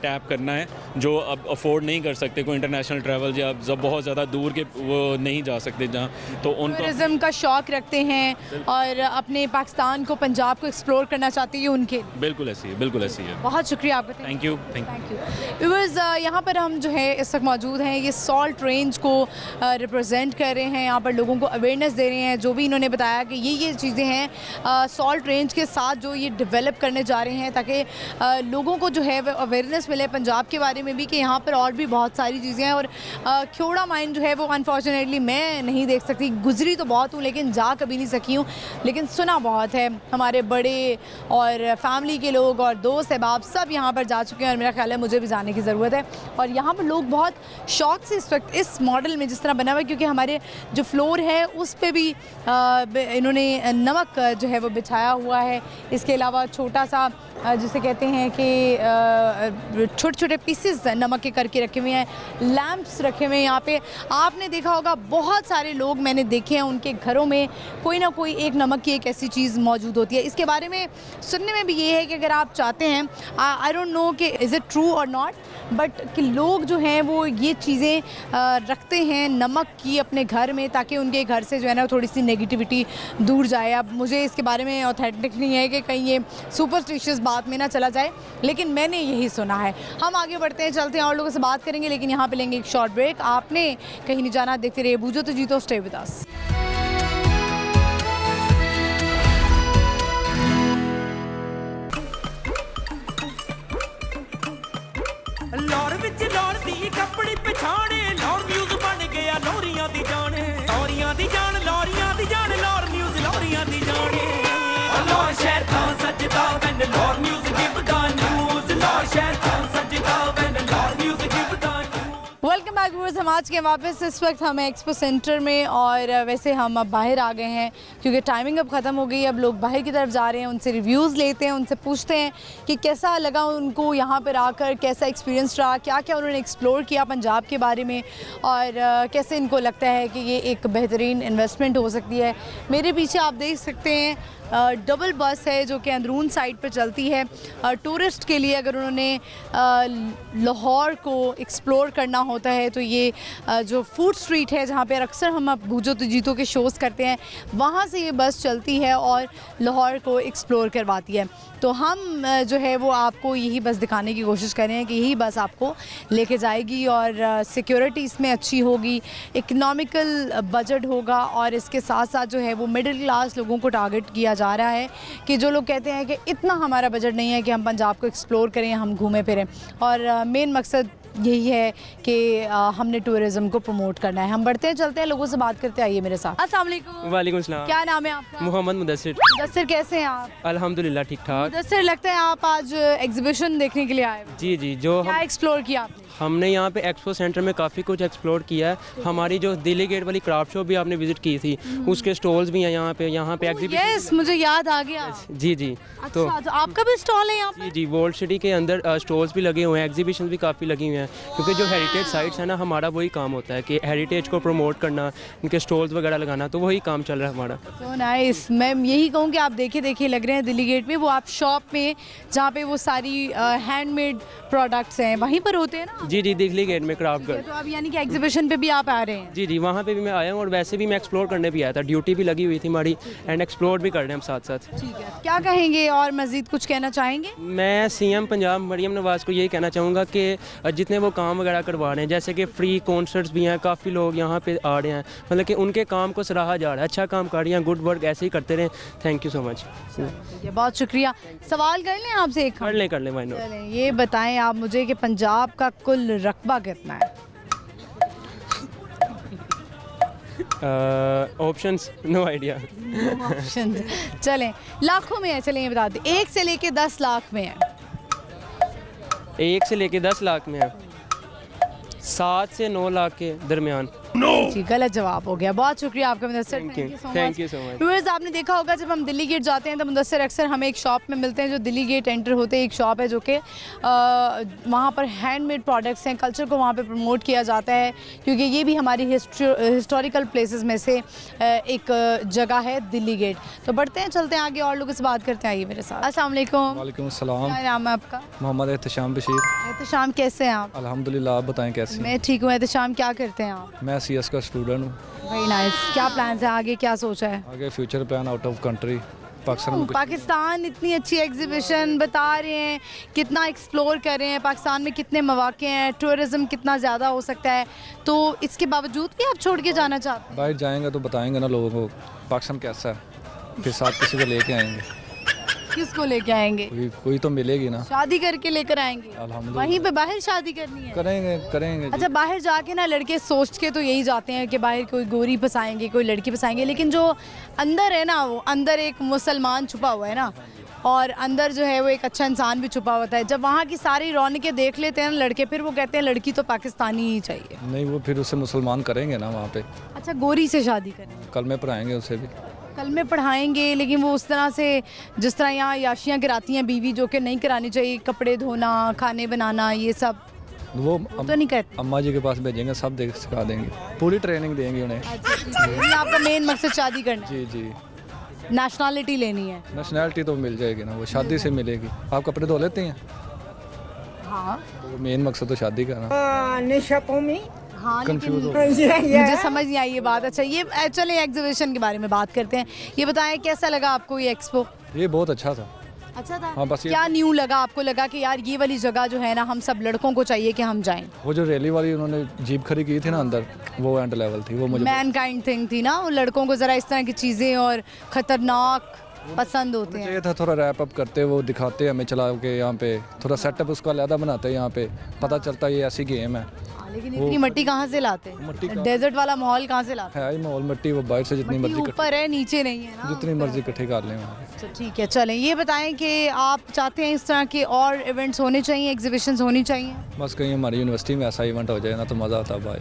टैप करना है जो अब अफोर्ड नहीं कर सकते कोई इंटरनेशनल ट्रैवल, या जब बहुत ज़्यादा दूर के वो नहीं जा सकते जहाँ, तो उनको टूरिज़म का शौक़ रखते हैं और अपने पाकिस्तान को, पंजाब को एक्सप्लोर करना चाहते हैं, उनके बिल्कुल ऐसी है, बिल्कुल ऐसी है। बहुत शुक्रिया आपका। Thank you. व्यूअर्स, यहाँ पर हम जो है इस वक्त मौजूद हैं, ये सॉल्ट रेंज को रिप्रेजेंट कर रहे हैं, यहाँ पर लोगों को अवेयरनेस दे रहे हैं। जो भी इन्होंने बताया कि ये चीज़ें हैं सॉल्ट रेंज के साथ जो ये डेवलप करने जा रहे हैं, ताकि लोगों को जो है वो अवेयरनेस मिले पंजाब के बारे में भी कि यहाँ पर और भी बहुत सारी चीज़ें हैं। और ख्योड़ा माइन जो है वो अनफॉर्चुनेटली मैं नहीं देख सकती, गुजरी तो बहुत हूँ लेकिन जा कभी नहीं सकी हूँ, लेकिन सुना बहुत है। हमारे बड़े और फैमिली के लोग और दोस्त अहबाब सब यहाँ पर जा चुके हैं, और मेरा ख्याल है मुझे भी जाने की ज़रूरत है। और यहाँ पर लोग बहुत शौक़ से इस वक्त इस मॉडल में जिस तरह बना हुआ है, क्योंकि हमारे जो फ्लोर है उस पर भी इन्होंने नमक जो है वो बिछाया हुआ है। इसके अलावा छोटा सा जिसे कहते हैं कि छोटे छोटे पीसेस नमक के करके रखे हुए हैं, लैंप्स रखे हुए हैं यहाँ पे। आपने देखा होगा बहुत सारे लोग मैंने देखे हैं उनके घरों में कोई ना कोई एक नमक की एक ऐसी चीज़ मौजूद होती है। इसके बारे में सुनने में भी ये है कि अगर आप चाहते हैं, आई डोंट नो कि इज़ इट ट्रू और नॉट, बट कि लोग जो हैं वो ये चीज़ें रखते हैं नमक की अपने घर में, ताकि उनके घर से जो है ना थोड़ी सी नेगेटिविटी दूर जाए। अब मुझे इसके बारे में ऑथेंटिक नहीं है कि कहीं ये सुपरस्टिशियस बात में ना चला जाए, लेकिन मैंने यही सुना है। हम आगे बढ़ते हैं, चलते हैं और लोगों से बात करेंगे, लेकिन यहाँ पे लेंगे एक शॉर्ट ब्रेक। आपने कहीं नहीं जाना, देखते रहिए बूझो तो जीतो, स्टे विद अस। लौर विच लौर दी कपड़ी पछाणे, लौर न्यूज़ बन गया लोरियां दी जाने, लोरियां दी जान, लोरियां दी जान, लौर न्यूज़ लोरियां दी जाने। लौर शहर था सजदा वैन लौर न्यूज़ गिव गा न्यूज़, लौर शहर था सजदा वैन लौर न्यूज़ गिव गा न्यूज़। वेलकम बैक व्यूअर्स, हम आज के वापस इस वक्त हम एक्सपो सेंटर में, और वैसे हम अब बाहर आ गए हैं क्योंकि टाइमिंग अब ख़त्म हो गई। अब लोग बाहर की तरफ जा रहे हैं, उनसे रिव्यूज़ लेते हैं, उनसे पूछते हैं कि कैसा लगा उनको यहाँ पर आकर, कैसा एक्सपीरियंस रहा, क्या क्या उन्होंने एक्सप्लोर किया पंजाब के बारे में, और कैसे इनको लगता है कि ये एक बेहतरीन इन्वेस्टमेंट हो सकती है। मेरे पीछे आप देख सकते हैं डबल बस है जो कि अंदरून साइड पर चलती है टूरिस्ट के लिए। अगर उन्होंने लाहौर को एक्सप्लोर करना होता है तो ये जो फूड स्ट्रीट है जहाँ पर अक्सर हम भूजो तुजीतो के शोज़ करते हैं, वहाँ से ये बस चलती है और लाहौर को एक्सप्लोर करवाती है। तो हम जो है वो आपको यही बस दिखाने की कोशिश कर रहे हैं कि यही बस आपको लेके जाएगी और सिक्योरिटी इसमें अच्छी होगी, इकोनॉमिकल बजट होगा और इसके साथ साथ जो है वो मिडिल क्लास लोगों को टारगेट किया जा रहा है कि जो लोग कहते हैं कि इतना हमारा बजट नहीं है कि हम पंजाब को एक्सप्लोर करें, हम घूमें फिरें। और मेन मकसद यही है कि हमने टूरिज़्म को प्रमोट करना है। हम बढ़ते हैं, चलते हैं, लोगों से बात करते, आइए मेरे साथ। अस्सलाम वालेकुम। वालेकुम सलाम। क्या नाम है आपका? मोहम्मद मुदस्सिर। मुदस्सिर, कैसे हैं आप? अल्हम्दुलिल्लाह ठीक ठाक। मुदस्सिर, लगता है आप आज एग्जीबिशन देखने के लिए आए हो। जी जी, जो क्या एक्सप्लोर किया आपने? हमने यहाँ पे एक्सपो सेंटर में काफ़ी कुछ एक्सप्लोर किया है। हमारी जो दिल्ली गेट वाली क्राफ्ट शॉप भी आपने विजिट की थी, उसके स्टॉल्स भी हैं यहाँ पे एग्जीबिशन। यस, मुझे याद आ गया। जी जी। तो आपका भी स्टॉल है यहाँ पे? जी जी, वर्ल्ड सिटी के अंदर स्टॉल्स भी लगे हुए हैं, एग्जीबिशन भी काफ़ी लगी हुई हैं, क्योंकि जो हेरिटेज साइट्स हैं ना, हमारा वही काम होता है कि हेरिटेज को प्रमोट करना, उनके स्टॉल्स वगैरह लगाना, तो वही काम चल रहा है हमारा। तो नाइस। मैं यही कहूँ कि आप देखिए लग रहे हैं दिल्ली गेट में, वो आप शॉप में जहाँ पे वो सारी हैंडमेड प्रोडक्ट्स हैं वहीं पर होते हैं ना? जी जी, दिल्ली गेट में क्राफ्ट गर्ल। तो अब यानी कि एग्जीबिशन पे भी आप आ रहे हैं? जी जी, वहाँ पे भी मैं आया हूँ और वैसे भी मैं एक्सप्लोर करने भी आया था, ड्यूटी भी लगी हुई थी हमारी एंड एक्सप्लोर भी कर रहे हैं हम साथ साथ। ठीक है, क्या कहेंगे और मज़ीद कुछ कहना चाहेंगे? मैं सीएम पंजाब मरियम नवाज़ को यही कहना चाहूँगा कि जितने वो काम वगैरह करवा रहे हैं, जैसे कि फ्री कॉन्सर्ट्स भी हैं, काफ़ी लोग यहाँ पे आ रहे हैं, मतलब कि उनके काम को सराहा जा रहा है, अच्छा काम कर रही हैं, गुड वर्क ऐसे ही करते रहें। Thank you so much. बहुत शुक्रिया। सवाल कर लें आपसे एक? कर लें भाई। चलें, ये बताएं आप मुझे कि पंजाब का कुल रकबा कितना है? Options no idea. ऑप्शंस चलें, लाखों में है। चलें, ये बता दें, 1 से लेके 10 लाख में है। 1 से लेके 10 लाख में है, 7 से 9 लाख के दरमियान। जी, गलत जवाब हो गया। बहुत शुक्रिया आपका Mudassir. Thank you so much. Viewers, आपने देखा होगा जब हम दिल्ली गेट जाते हैं तो मुदस्सिर अक्सर हमें एक शॉप में मिलते हैं जो दिल्ली गेट एंटर होते हैं। एक शॉप है जो कि वहाँ पर हैंडमेड प्रोडक्ट्स हैं, कल्चर को वहाँ पे प्रमोट किया जाता है, क्योंकि ये भी हमारी हिस्टोरिकल प्लेसेस में से एक जगह है दिल्ली गेट। तो बढ़ते हैं, चलते हैं आगे और लोगों से बात करते हैं, आइए मेरे साथ। अस्सलाम वालेकुम। वालेकुम अस्सलाम। क्या नाम है आपका? मोहम्मद एहतशाम बशीर। एहतशाम, कैसे हैं आप? अल्हम्दुलिल्लाह, आप बताएं कैसे? मैं ठीक हूँ। एहतशाम, क्या करते हैं आप? मैं सीएस का स्टूडेंट हूँ। Very nice. क्या प्लान्स हैं आगे, क्या सोचा है? आगे future plan out of country Pakistan में। पाकिस्तान इतनी अच्छी एग्जीबिशन बता रहे हैं, कितना एक्सप्लोर कर रहे हैं, पाकिस्तान में कितने मौके हैं, टूरिज़्म कितना ज़्यादा हो सकता है, तो इसके बावजूद भी आप छोड़ के जाना चाहते हैं? बाहर जाएंगे तो बताएंगे ना लोगों को पाकिस्तान कैसा है, फिर साथ किसी को लेके आएंगे। किसको लेके आएंगे? कोई तो मिलेगी ना। शादी करके लेकर आएंगे? अल्हम्दुलिल्लाह। वहीं पे बाहर शादी करनी है? करेंगे। अच्छा, बाहर जाके ना लड़के सोच के तो यही जाते हैं कि बाहर कोई गोरी फंसाएंगे, कोई लड़की फंसाएंगे, लेकिन जो अंदर है ना, वो अंदर एक मुसलमान छुपा हुआ है ना, और अंदर जो है वो एक अच्छा इंसान भी छुपा होता है। जब वहाँ की सारी रौनकें देख लेते हैं ना लड़के, फिर वो कहते हैं लड़की तो पाकिस्तानी ही चाहिए। नहीं, वो फिर उसे मुसलमान करेंगे ना वहाँ पे। अच्छा, गोरी से शादी करेंगे? कल में पढ़ाएंगे उसे भी। कल में पढ़ाएंगे, लेकिन वो उस तरह से जिस तरह यहाँ याशियाँ गिराती हैं बीवी, जो कि नहीं करानी चाहिए, कपड़े धोना, खाने बनाना, ये सब वो तो नहीं करते? अम्मा जी के पास भेजेंगे, सब सिखा देंगे, पूरी ट्रेनिंग देंगे उन्हें। अच्छा, आपका मेन मकसद शादी करना? जी जी। नेशनलिटी लेनी है? नेशनलिटी तो मिल जाएगी ना, वो शादी से मिलेगी। आप कपड़े धो लेते हैं? हाँ। तो मेन मकसद तो शादी करना। हाँ, लेकिन मुझे समझ नहीं आई ये बात। अच्छा, ये चले एग्जीबिशन के बारे में बात करते हैं। ये बताएं, कैसा लगा आपको ये एक्सपो? ये बहुत अच्छा था। अच्छा था? हाँ, बस क्या न्यू लगा आपको? लगा कि यार ये वाली जगह जो है ना, हम सब लड़कों को चाहिए कि हम जाएं? वो जो रैली वाली उन्होंने जीप खड़ी की थी ना अंदर, वो एंड लेवल थी, वो मुझे मैनकाइंड थिंग थी ना, वो लड़कों को ज़रा इस तरह की चीज़ें और ख़तरनाक पसंद होते हैं। ये था थोड़ा रैप अप करते, वो दिखाते हमें चला के यहाँ पे थोड़ा सेटअप उसका अलग बनाते हैं, यहाँ पे पता चलता है ये ऐसी गेम है। लेकिन इतनी मिट्टी कहाँ से लाते हैं? डेजर्ट वाला माहौल कहाँ से लाते हैं? माहौल मिट्टी वो बाहर से जितनी मर्जी ऊपर है, नीचे नहीं है ना, जितनी मर्जी इकट्ठे कर लें वहाँ। तो ठीक है, चलें, ये बताएं कि आप चाहते हैं इस तरह के और इवेंट्स होने चाहिए, एग्जीबिशंस होनी चाहिए? बस कहीं हमारी यूनिवर्सिटी में ऐसा इवेंट हो जाए ना तो मज़ा आता है भाई।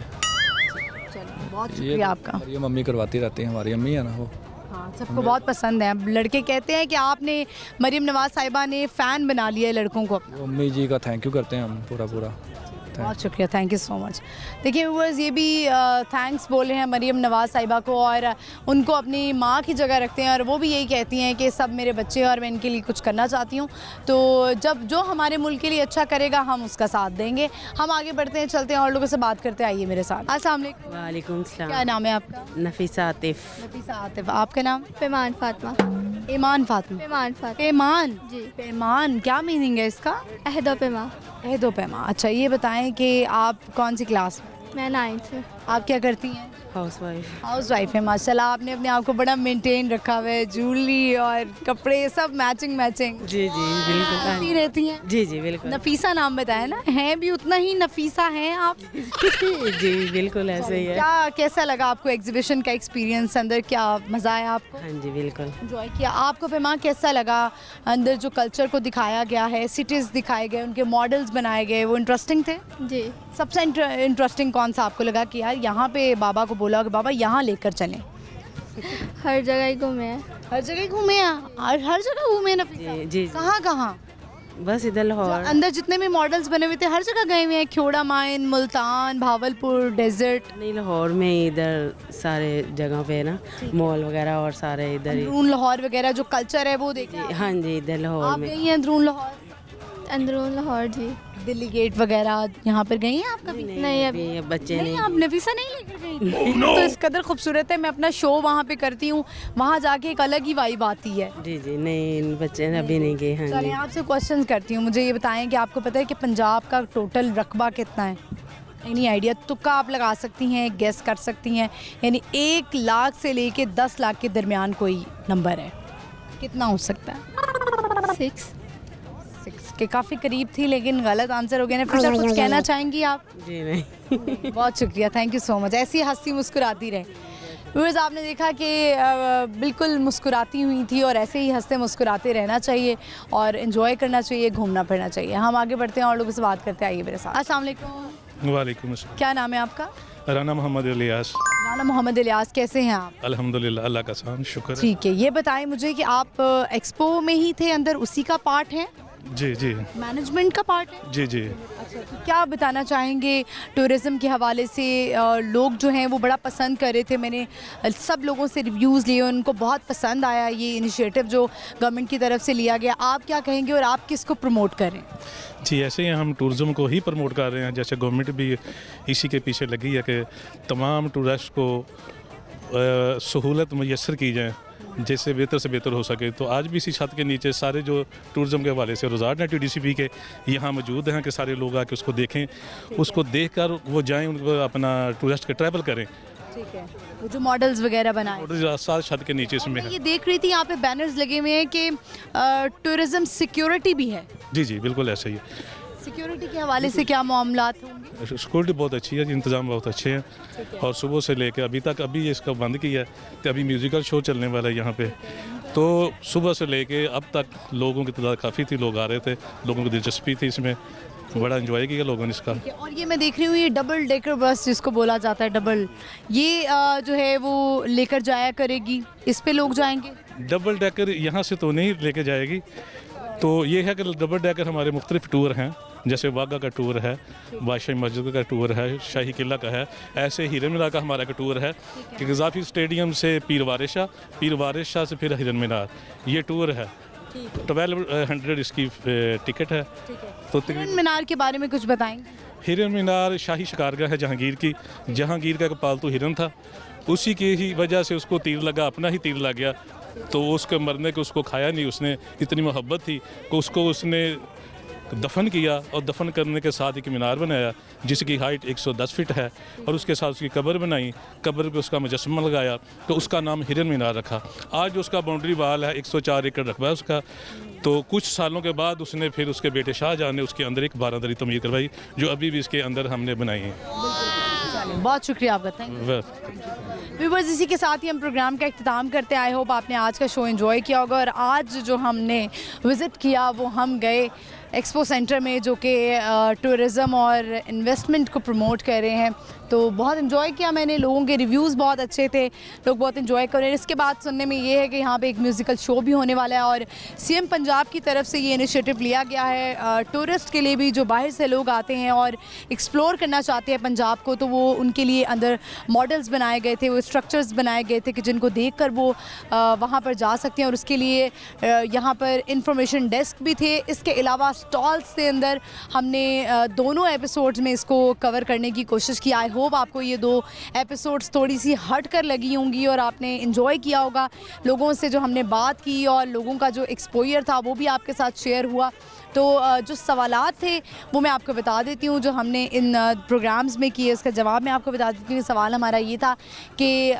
बहुत शुक्रिया आपका। ये मम्मी करवाती रहती है, हमारी अम्मी है ना वो। हाँ, सबको बहुत पसंद है। लड़के कहते हैं कि आपने मरियम नवाज़ साहिबा ने फ़ैन बना लिया है लड़कों को। अम्मी जी का थैंक यू करते हैं हम पूरा। लगता है। बहुत शुक्रिया, थैंक यू सो मच। देखिए व्यूअर्स, ये भी थैंक्स बोले हैं मरीम नवाज़ साहिबा को, और उनको अपनी माँ की जगह रखते हैं, और वो भी यही कहती हैं कि सब मेरे बच्चे और मैं इनके लिए कुछ करना चाहती हूँ, तो जब जो हमारे मुल्क के लिए अच्छा करेगा हम उसका साथ देंगे। हम आगे बढ़ते हैं, चलते हैं और लोगों से बात करते हैं। आइए मेरे साथ। अस्सलाम वालेकुम। वालेकुम सलाम। क्या नाम है आपका? नफीसा आतिफ। नफीसा आतिफ। आपका नाम? पैमान फातिमा। ईमान फातिमा। पैमान फातिमा। पैमान जी। पैमान क्या मीनिंग है इसका? अहदो पैमा। अहदो पैमा। अच्छा, ये बताएं कि आप कौन सी क्लास में? मैं 9th में। आप क्या करती हैं? हाउसवाइफ। हाउसवाइफ है। माशाल्लाह, आपने अपने आप को बड़ा मेंटेन रखा हुआ है, ज्वेलरी और कपड़े सब मैचिंग मैचिंग। जी जी बिल्कुल। करती रहती हैं? जी जी बिल्कुल। नफीसा नाम बताया ना, हैं भी उतना ही नफीसा हैं आप। जी बिल्कुल ऐसे ही है। क्या कैसा लगा आपको एग्जीबिशन का एक्सपीरियंस? अंदर क्या मज़ा आया आपको? हाँ जी बिल्कुल। एंजॉय किया। आपको पैमा कैसा लगा? अंदर जो कल्चर को दिखाया गया है, सिटीज़ दिखाए गए, उनके मॉडल्स बनाए गए, वो इंटरेस्टिंग थे? जी। सबसे इंटरेस्टिंग कौन सा आपको लगा कि यार यहाँ पे बाबा को बोला कि बाबा यहाँ लेकर चलें? हर जगह ही घूमे हैं। हर जगह घूमे हैं? हर जगह घूमे ना? जी जी। कहाँ कहाँ? बस इधर लाहौर। अंदर जितने भी मॉडल्स बने हुए थे हर जगह गए हुए हैं? ख्योड़ा माइन, मुल्तान, भावलपुर, डेजर्ट? नहीं, लाहौर में ही इधर सारे जगह पे ना मॉल वगैरह और सारे इधर ही। अंदरून लाहौर वगैरह जो कल्चर है वो देखिए। हाँ जी इधर लाहौर आप में। गई हैं अंदरून लाहौर? अंदरून लाहौर जी। दिल्ली गेट वगैरह यहाँ पर गई हैं आप कभी? नहीं अभी। ये बच्चे नहीं, नहीं। आप नफीसा नहीं लेकर गई? तो इस कदर खूबसूरत है, मैं अपना शो वहाँ पे करती हूँ, वहाँ जाके एक अलग ही वाइब आती है। जी जी नहीं, बच्चे अभी नहीं गए। हाँ चलें, जी। आपसे क्वेश्चन करती हूँ, मुझे ये बताएं कि आपको पता है कि पंजाब का टोटल रकबा कितना है? Any idea? तुक्का आप लगा सकती हैं, गेस कर सकती हैं, यानी 1 लाख से लेके 10 लाख के दरमियान कोई नंबर है, कितना हो सकता है? 6 के काफ़ी करीब थी लेकिन गलत आंसर हो गया ना। फिर कुछ कहना चाहेंगी आप? जी नहीं। बहुत शुक्रिया, थैंक यू सो मच। ऐसी हंसी मुस्कुराती रहे। व्यूअर्स, आपने देखा कि बिल्कुल मुस्कुराती हुई थी, और ऐसे ही हंसते मुस्कुराते रहना चाहिए और इन्जॉय करना चाहिए, घूमना फिरना चाहिए। हम आगे बढ़ते हैं और लोगों से बात करते हैं। आइए मेरे साथ। अस्सलाम वालेकुम। वालेकुम अस्सलाम। क्या नाम है आपका? राना मोहम्मद इलियास। राना मोहम्मद इलियास, कैसे हैं आप? अल्हम्दुलिल्लाह, अल्लाह का शान शुक्र है। ठीक है, ये बताएं मुझे कि आप एक्सपो में ही थे, अंदर उसी का पार्ट है? जी जी। मैनेजमेंट का पार्ट है? जी जी। अच्छा, तो क्या बताना चाहेंगे टूरिज़्म के हवाले से? लोग जो हैं वो बड़ा पसंद कर रहे थे, मैंने सब लोगों से रिव्यूज़ लिए, उनको बहुत पसंद आया ये इनिशिएटिव जो गवर्नमेंट की तरफ से लिया गया। आप क्या कहेंगे और आप किसको प्रमोट कर रहे हैं? जी, ऐसे ही हम टूरिज़्म को ही प्रमोट कर रहे हैं, जैसे गवर्नमेंट भी इसी के पीछे लगी है कि तमाम टूरिस्ट को सहूलत मुयसर की जाए जैसे बेहतर से बेहतर हो सके। तो आज भी इसी छत के नीचे सारे जो टूरिज़्म के हवाले से रोज़ार हैं TDCP के यहाँ मौजूद हैं कि सारे लोग आके उसको देखें, उसको देखकर वो जाएं, उनको अपना टूरिस्ट के ट्रैवल करें। ठीक है, वो जो मॉडल्स वगैरह बनाए मॉडल सारे छत के नीचे इसमें है। ये देख रही थी यहाँ पे बैनर्स लगे हुए हैं कि टूरिज़्म सिक्योरिटी भी है। जी जी बिल्कुल ऐसा ही है। सिक्योरिटी के हवाले से क्या मामलात होंगे? सिक्योरिटी बहुत अच्छी है, इंतज़ाम बहुत अच्छे हैं, और सुबह से लेकर अभी तक, अभी इसका बंद किया है तो अभी म्यूज़िकल शो चलने वाला है यहाँ पे, तो सुबह से लेके अब तक लोगों की तादाद काफ़ी थी, लोग आ रहे थे, लोगों की दिलचस्पी थी इसमें, बड़ा एंजॉय किया लोगों ने इसका। और ये मैं देख रही हूँ ये डबल डेकर बस जिसको बोला जाता है डबल, ये जो है वो लेकर जाया करेगी, इस पे लोग जाएंगे? डबल डेकर यहाँ से तो नहीं लेके जाएगी, तो ये है कि डबल डेकर हमारे मुख्तलिफ टूर हैं, जैसे वाघा का टूर है, बादशाही मस्जिद का टूर है, शाही किला का है, ऐसे हिरन मीनार का हमारा का टूर है कि गज़ाफी स्टेडियम से पीर वारिस शाह से फिर हिरन मीनार, ये टूर है। 1200 इसकी टिकट है। तो हिरन मीनार के बारे में कुछ बताएंगे? हिरन मीनार शाही शिकारगाह है जहांगीर की, जहांगीर का एक पालतू हिरन था, उसी की ही वजह से उसको तीर लगा, अपना ही तीर लग गया, तो उसके मरने को उसको खाया नहीं, उसने इतनी मोहब्बत थी कि उसको उसने दफन किया, और दफन करने के साथ एक मीनार बनाया जिसकी हाइट 110 फीट है, और उसके साथ उसकी कब्र बनाई, कब्र पे उसका मुजस्समा लगाया, तो उसका नाम हिरन मीनार रखा। आज उसका बाउंड्री वाल है, 104 एकड़ रकबा है उसका। तो कुछ सालों के बाद उसने फिर उसके बेटे शाहजहां ने उसके अंदर एक बारादरी तमीर करवाई, जो अभी भी इसके अंदर हमने बनाई है। बहुत शुक्रिया आपका, थैंक यू। व्यूअर्स, इसी के साथ ही हम प्रोग्राम का इख्तिताम करते हैं। आई होप आपने आज का शो एंजॉय किया होगा, और आज जो हमने विज़िट किया वो हम गए एक्सपो सेंटर में, जो कि टूरिज़म और इन्वेस्टमेंट को प्रमोट कर रहे हैं। तो बहुत इन्जॉय किया मैंने, लोगों के रिव्यूज़ बहुत अच्छे थे, लोग बहुत इन्जॉय कर रहे हैं। इसके बाद सुनने में ये है कि यहाँ पे एक म्यूज़िकल शो भी होने वाला है और सीएम पंजाब की तरफ से ये इनिशिएटिव लिया गया है टूरिस्ट के लिए भी, जो बाहर से लोग आते हैं और एक्सप्लोर करना चाहते हैं पंजाब को, तो वो उनके लिए अंदर मॉडल्स बनाए गए थे, वो स्ट्रक्चर्स बनाए गए थे कि जिनको देखकर वो वहाँ पर जा सकते हैं। और उसके लिए यहाँ पर इंफॉर्मेशन डेस्क भी थे। इसके अलावा स्टॉल्स के अंदर हमने दोनों एपिसोड्स में इसको कवर करने की कोशिश की। आई होप आपको ये 2 एपिसोड्स थोड़ी सी हट कर लगी होंगी और आपने इन्जॉय किया होगा। लोगों से जो हमने बात की और लोगों का जो एक्सपोजर था वो भी आपके साथ शेयर हुआ। तो जो सवालात थे वो मैं आपको बता देती हूँ जो हमने इन प्रोग्राम्स में किए, उसका जवाब मैं आपको बता देती हूँ। सवाल हमारा ये था कि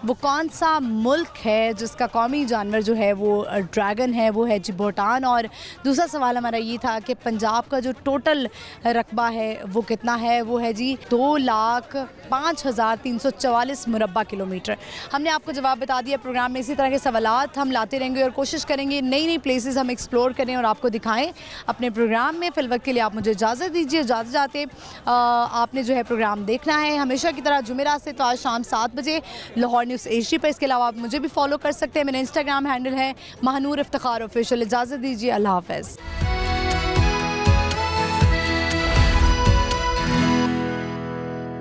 वो कौन सा मुल्क है जिसका कौमी जानवर जो है वो ड्रैगन है, वो है जी भूटान। और दूसरा सवाल हमारा ये था कि पंजाब का जो टोटल रकबा है वो कितना है, वो है जी 2,05,344 मुरब्बा किलोमीटर। हमने आपको जवाब बता दिया। प्रोग्राम में इसी तरह के सवालात हम लाते रहेंगे और कोशिश करेंगे नई नई प्लेसेस हम एक्सप्लोर करें और आपको दिखाएं अपने प्रोग्राम में। फिल वक्त के लिए आप मुझे इजाज़त दीजिए। जाते जाते आपने जो है प्रोग्राम देखना है हमेशा की तरह जुमेरात से तो आज शाम 7 बजे लाहौर न्यूज़ HD पर। इसके अलावा आप मुझे भी फॉलो कर सकते हैं। मेरा इंस्टाग्राम हैंडल है महानूर इफ्तिखार ऑफिशियल। इजाज़त दीजिए, अल्लाह हाफ़िज़।